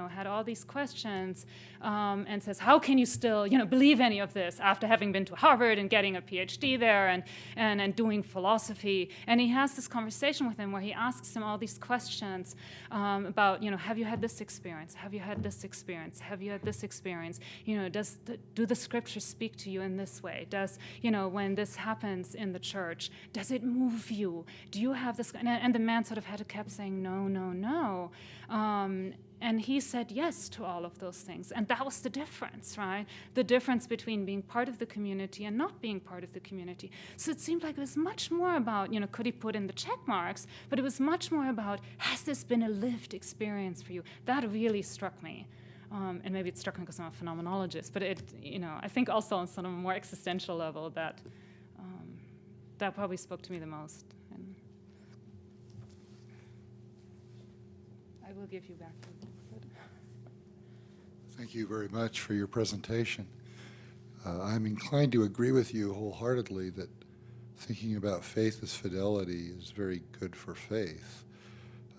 Speaker 2: had all these questions, and says, "How can you still believe any of this after having been to Harvard and getting a PhD there and doing philosophy?" And he has this conversation with him where he asks him all these questions about have you had this experience? Have you had this experience? Have you had this experience? Do the scriptures speak to you in this way? Does when this happens in the church, does it move you? Do you have this? And the man sort of had to kept saying no, no, no. And he said yes to all of those things. And that was the difference, right? The difference between being part of the community and not being part of the community. So it seemed like it was much more about, could he put in the check marks? But it was much more about, has this been a lived experience for you? That really struck me. And maybe it struck me because I'm a phenomenologist. But I think also on sort of a more existential level that probably spoke to me the most. And I will give you back the book.
Speaker 5: Thank you very much for your presentation. I'm inclined to agree with you wholeheartedly that thinking about faith as fidelity is very good for faith.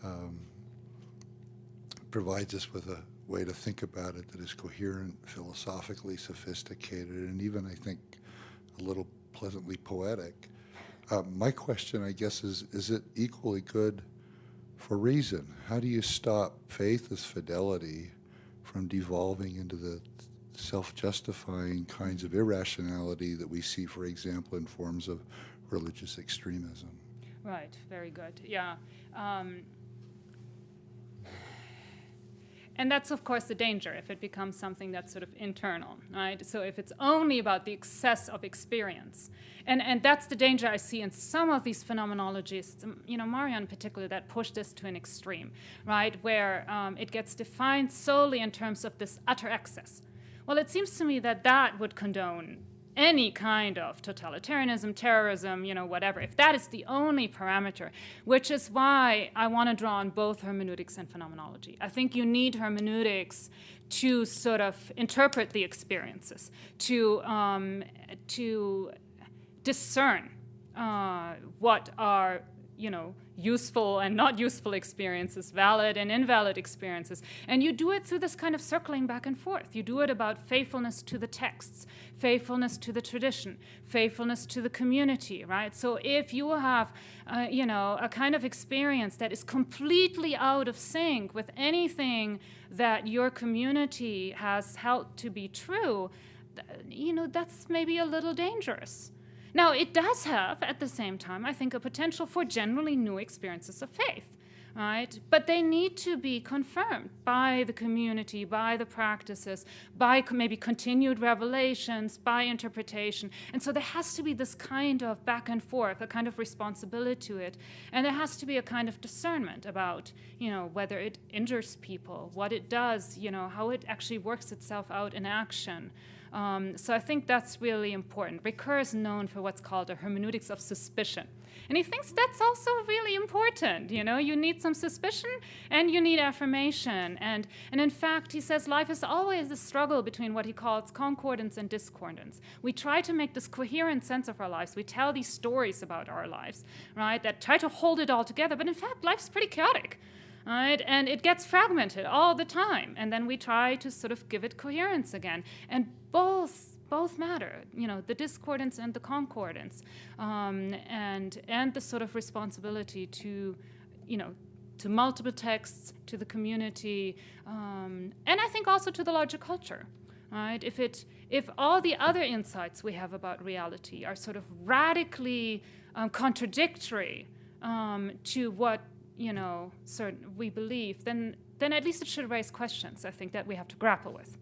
Speaker 5: It provides us with a way to think about it that is coherent, philosophically sophisticated, and even, I think, a little pleasantly poetic. My question, I guess, is it equally good for reason? How do you stop faith as fidelity from devolving into the self-justifying kinds of irrationality that we see, for example, in forms of religious extremism?
Speaker 2: Right, very good, yeah. And that's, of course, the danger if it becomes something that's sort of internal, right? So if it's only about the excess of experience. And that's the danger I see in some of these phenomenologists, Mario in particular, that push this to an extreme, right? Where it gets defined solely in terms of this utter excess. Well, it seems to me that would condone any kind of totalitarianism, terrorism, whatever, if that is the only parameter, which is why I want to draw on both hermeneutics and phenomenology. I think you need hermeneutics to sort of interpret the experiences, to discern what are useful and not useful experiences, valid and invalid experiences. And you do it through this kind of circling back and forth. You do it about faithfulness to the texts, faithfulness to the tradition, faithfulness to the community, right? So if you have, a kind of experience that is completely out of sync with anything that your community has held to be true, that's maybe a little dangerous. Now, it does have, at the same time, I think, a potential for generally new experiences of faith, right? But they need to be confirmed by the community, by the practices, by maybe continued revelations, by interpretation. And so there has to be this kind of back and forth, a kind of responsibility to it. And there has to be a kind of discernment about, whether it injures people, what it does, how it actually works itself out in action. So I think that's really important. Ricoeur is known for what's called a hermeneutics of suspicion. And he thinks that's also really important. You need some suspicion and you need affirmation. And in fact, he says life is always a struggle between what he calls concordance and discordance. We try to make this coherent sense of our lives. We tell these stories about our lives, right, that try to hold it all together. But in fact, life's pretty chaotic. Right? And it gets fragmented all the time. And then we try to sort of give it coherence again. And both matter, the discordance and the concordance, and the sort of responsibility to, to multiple texts, to the community, and I think also to the larger culture. Right? If all the other insights we have about reality are sort of radically contradictory to what certain we believe, then at least it should raise questions, I think, that we have to grapple with.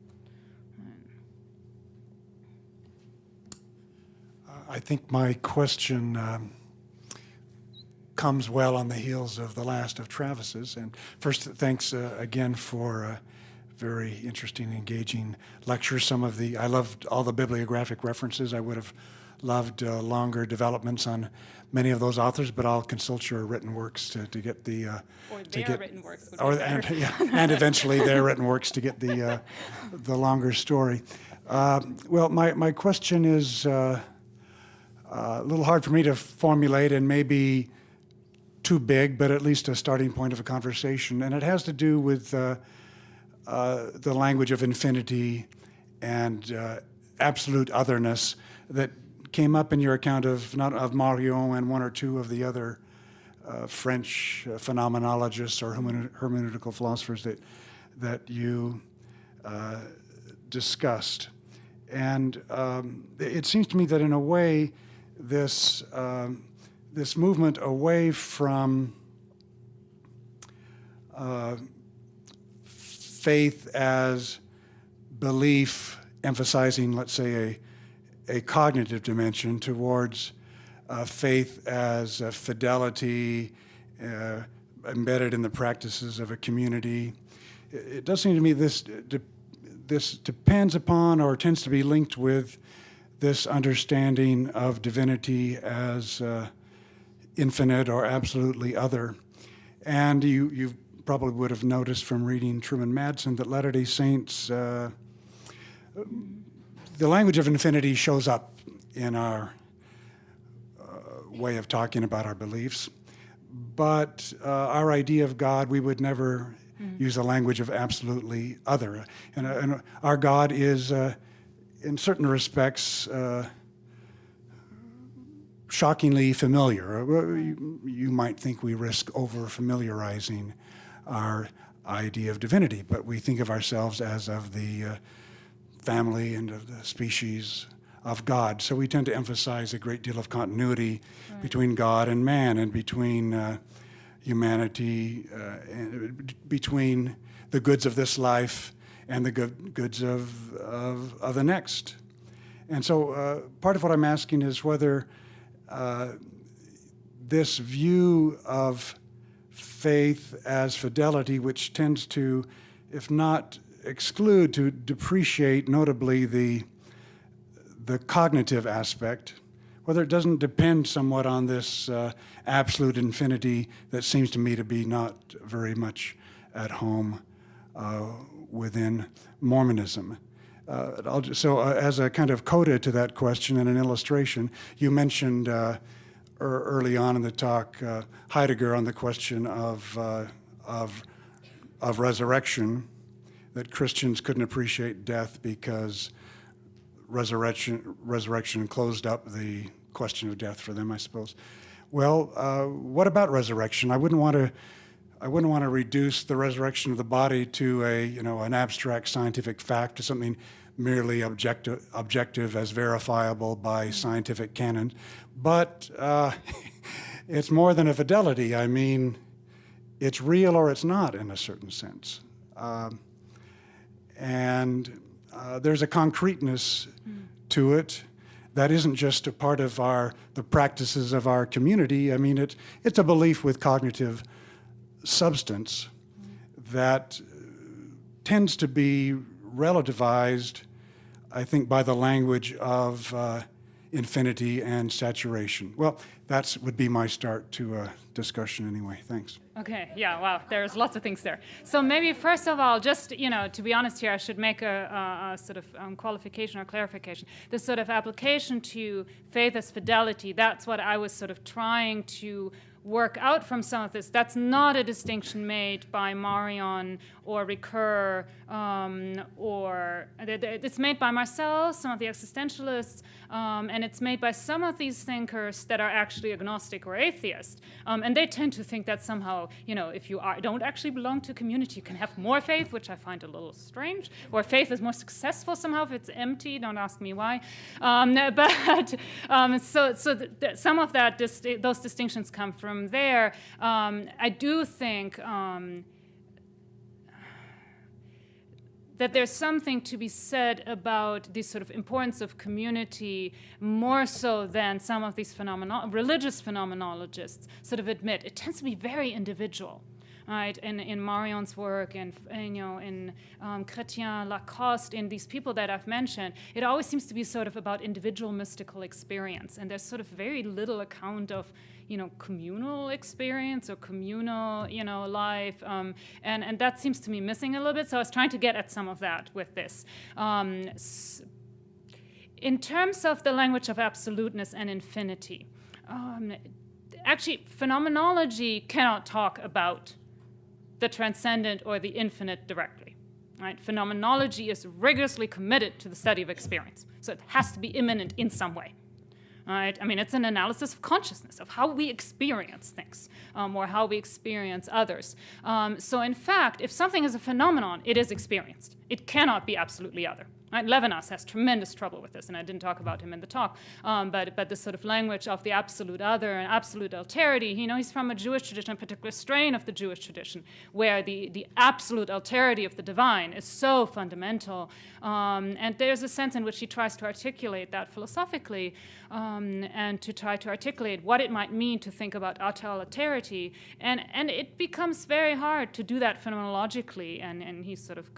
Speaker 6: I think my question comes well on the heels of the last of Travis's. And first, thanks again for a very interesting, engaging lecture. I loved all the bibliographic references. I would have loved longer developments on many of those authors, but I'll consult your written works to get the
Speaker 2: written works would be
Speaker 6: and eventually their written works to get the longer story. Well, my question is a little hard for me to formulate, and maybe too big, but at least a starting point of a conversation. And it has to do with the language of infinity and absolute otherness that came up in your account of Marion and one or two of the other French phenomenologists or hermeneutical philosophers that you discussed. And it seems to me that in a way, this movement away from faith as belief, emphasizing, let's say, a cognitive dimension, towards faith as fidelity embedded in the practices of a community. It does seem to me this depends upon or tends to be linked with this understanding of divinity as infinite or absolutely other. And you probably would have noticed from reading Truman Madsen that Latter-day Saints, the language of infinity shows up in our way of talking about our beliefs. But our idea of God, we would never use the language of absolutely other. And our God is, in certain respects, shockingly familiar. You might think we risk over-familiarizing our idea of divinity, but we think of ourselves as of the family and of the species of God. So we tend to emphasize a great deal of continuity between God and man, and between humanity, and between the goods of this life and the goods of the next. And so part of what I'm asking is whether this view of faith as fidelity, which tends to, if not exclude, to depreciate notably the cognitive aspect, whether it doesn't depend somewhat on this absolute infinity that seems to me to be not very much at home within Mormonism. As a kind of coda to that question and an illustration, you mentioned early on in the talk Heidegger on the question of resurrection, that Christians couldn't appreciate death because resurrection closed up the question of death for them, I suppose. Well, what about resurrection? I wouldn't want to reduce the resurrection of the body to an abstract scientific fact, to something merely objective as verifiable by scientific canon. But it's more than a fidelity. I mean, it's real or it's not in a certain sense. And there's a concreteness to it that isn't just a part of the practices of our community. I mean, it's a belief with cognitive substance that tends to be relativized, I think, by the language of infinity and saturation. Well, that would be my start to a discussion anyway. Thanks.
Speaker 2: Okay, yeah, wow, there's lots of things there. So maybe first of all, just, to be honest here, I should make a sort of qualification or clarification. This sort of application to faith as fidelity, that's what I was sort of trying to work out from some of this. That's not a distinction made by Marion or Ricoeur, or it's made by Marcel, some of the existentialists, and it's made by some of these thinkers that are actually agnostic or atheist. And they tend to think that somehow, if you don't actually belong to a community, you can have more faith, which I find a little strange, or faith is more successful somehow if it's empty. Don't ask me why. Some of that, those distinctions come from there. I do think that there's something to be said about the sort of importance of community more so than some of these religious phenomenologists sort of admit. It tends to be very individual. Right, in Marion's work, and in Chrétien, Lacoste, in these people that I've mentioned, it always seems to be sort of about individual mystical experience, and there's sort of very little account of, communal experience or communal, life, and that seems to me missing a little bit. So I was trying to get at some of that with this. In terms of the language of absoluteness and infinity. actually, phenomenology cannot talk about the transcendent or the infinite directly. Right? Phenomenology is rigorously committed to the study of experience, so it has to be immanent in some way. Right? I mean, it's an analysis of consciousness, of how we experience things, or how we experience others. So in fact, if something is a phenomenon, it is experienced. It cannot be absolutely other. Right? Levinas has tremendous trouble with this, and I didn't talk about him in the talk, but this sort of language of the absolute other and absolute alterity, he's from a Jewish tradition, a particular strain of the Jewish tradition, where the absolute alterity of the divine is so fundamental, and there's a sense in which he tries to articulate that philosophically, and to try to articulate what it might mean to think about utter alterity, and it becomes very hard to do that phenomenologically, and he's sort of,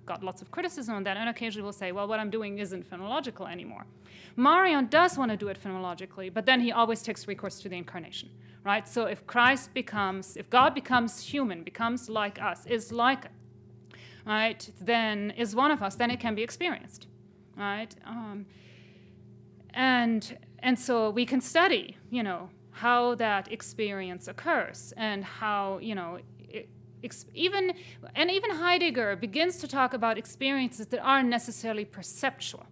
Speaker 2: got lots of criticism on that, and occasionally will say, well, what I'm doing isn't phenomenological anymore. Marion does want to do it phenomenologically, but then he always takes recourse to the incarnation, right? So if God becomes human, becomes like us, is like us, right, then is one of us, then it can be experienced, right? And so we can study, how that experience occurs and how, even Heidegger begins to talk about experiences that aren't necessarily perceptual,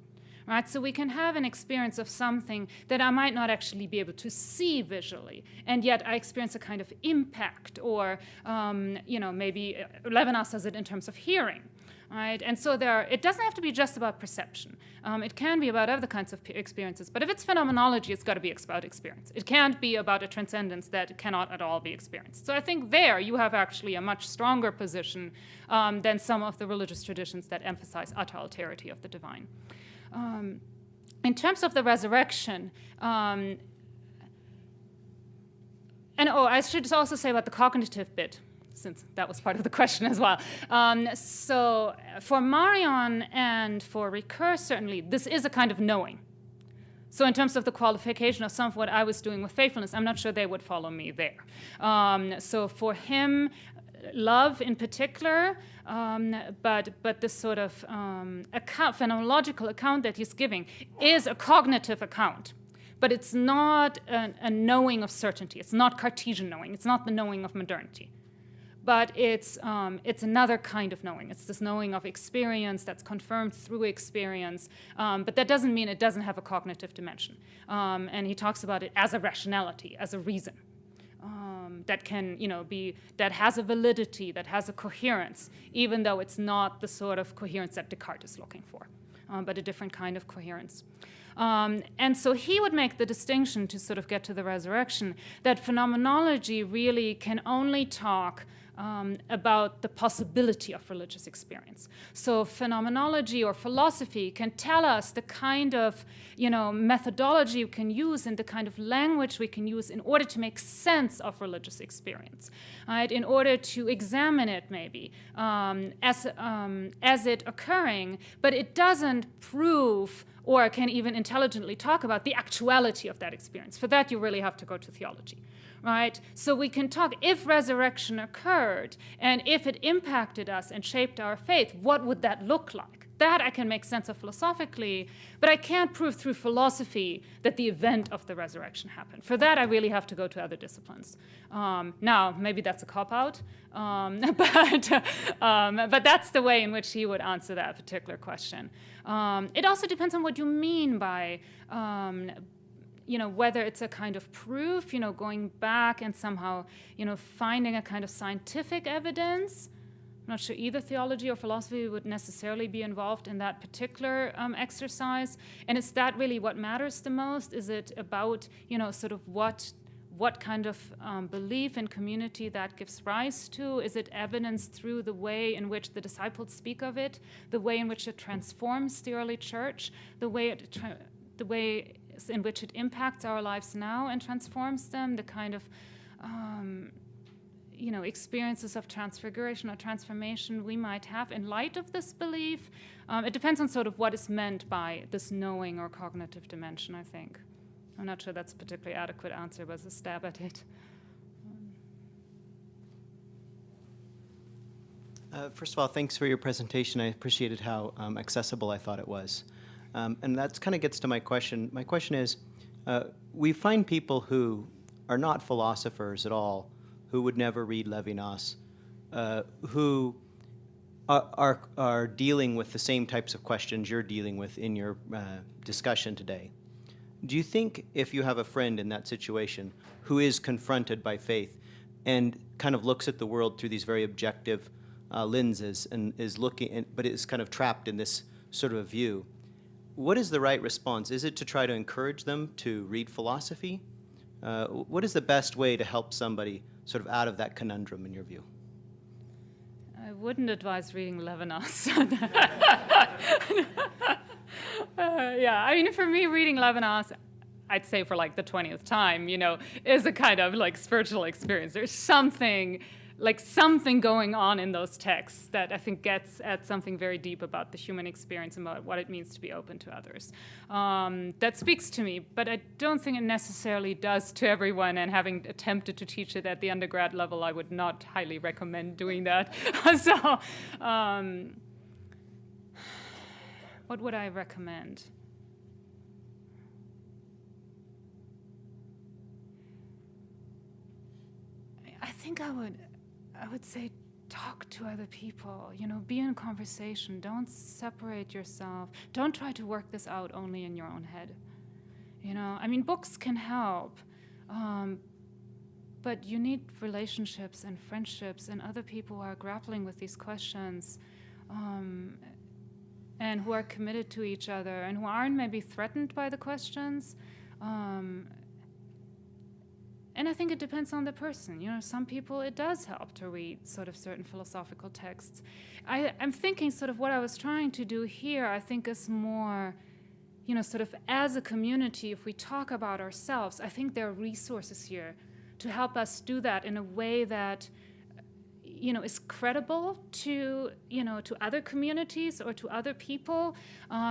Speaker 2: right? So we can have an experience of something that I might not actually be able to see visually, and yet I experience a kind of impact, or maybe Levinas says it in terms of hearing, right? And so it doesn't have to be just about perception. It can be about other kinds of experiences. But if it's phenomenology, it's got to be about experience. It can't be about a transcendence that cannot at all be experienced. So I think there you have actually a much stronger position than some of the religious traditions that emphasize utter alterity of the divine. In terms of the resurrection, and I should also say about the cognitive bit, since that was part of the question as well. So for Marion and for Ricoeur, certainly, this is a kind of knowing. So in terms of the qualification of some of what I was doing with faithfulness, I'm not sure they would follow me there. So for him, love in particular, but this sort of phenomenological account that he's giving is a cognitive account. But it's not a knowing of certainty. It's not Cartesian knowing. It's not the knowing of modernity. But it's another kind of knowing. It's this knowing of experience that's confirmed through experience. But that doesn't mean it doesn't have a cognitive dimension. And he talks about it as a rationality, as a reason. That can, that has a validity, that has a coherence, even though it's not the sort of coherence that Descartes is looking for, but a different kind of coherence. And so he would make the distinction, to sort of get to the resurrection, that phenomenology really can only talk about the possibility of religious experience. So phenomenology or philosophy can tell us the kind of, methodology we can use and the kind of language we can use in order to make sense of religious experience, right? In order to examine it maybe as it occurring, but it doesn't prove or can even intelligently talk about the actuality of that experience. For that, you really have to go to theology. Right? So we can talk, if resurrection occurred and if it impacted us and shaped our faith, what would that look like? That I can make sense of philosophically, but I can't prove through philosophy that the event of the resurrection happened. For that, I really have to go to other disciplines. Now, maybe that's a cop-out, but that's the way in which he would answer that particular question. It also depends on what you mean by whether it's a kind of proof, going back and somehow, finding a kind of scientific evidence. I'm not sure either theology or philosophy would necessarily be involved in that particular exercise. And is that really what matters the most? Is it about, sort of what kind of belief in community that gives rise to? Is it evidence through the way in which the disciples speak of it, the way in which it transforms the early church, the way in which it impacts our lives now and transforms them, the kind of experiences of transfiguration or transformation we might have in light of this belief? It depends on sort of what is meant by this knowing or cognitive dimension, I think. I'm not sure that's a particularly adequate answer, but it's a stab at it.
Speaker 7: First of all, thanks for your presentation. I appreciated how accessible I thought it was. And that kind of gets to my question. My question is, we find people who are not philosophers at all, who would never read Levinas, who are dealing with the same types of questions you're dealing with in your discussion today. Do you think if you have a friend in that situation who is confronted by faith and kind of looks at the world through these very objective lenses and is looking, but is kind of trapped in this sort of a view, what is the right response? Is it to try to encourage them to read philosophy? What is the best way to help somebody sort of out of that conundrum in your view?
Speaker 2: I wouldn't advise reading Levinas. Yeah, I mean, for me, reading Levinas, I'd say for like the 20th time, is a kind of like spiritual experience. There's something going on in those texts that I think gets at something very deep about the human experience and about what it means to be open to others. That speaks to me, but I don't think it necessarily does to everyone, and having attempted to teach it at the undergrad level, I would not highly recommend doing that. So, what would I recommend? I think I would say talk to other people, be in conversation. Don't separate yourself. Don't try to work this out only in your own head. I mean, books can help, but you need relationships and friendships and other people who are grappling with these questions, and who are committed to each other and who aren't maybe threatened by the questions. And I think it depends on the person. Some people it does help to read sort of certain philosophical texts. I'm thinking sort of what I was trying to do here, I think is more, sort of as a community, if we talk about ourselves, I think there are resources here to help us do that in a way that, is credible to, to other communities or to other people,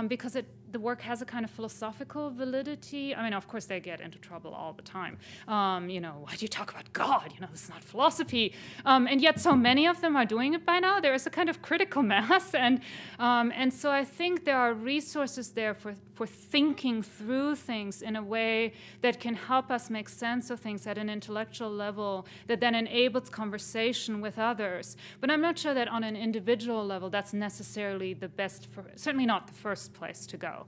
Speaker 2: because the work has a kind of philosophical validity. I mean, of course, they get into trouble all the time. Why do you talk about God? This is not philosophy. And yet so many of them are doing it by now. There is a kind of critical mass. And so I think there are resources there for thinking through things in a way that can help us make sense of things at an intellectual level that then enables conversation with others. But I'm not sure that on an individual level that's necessarily the best, certainly not the first place to go.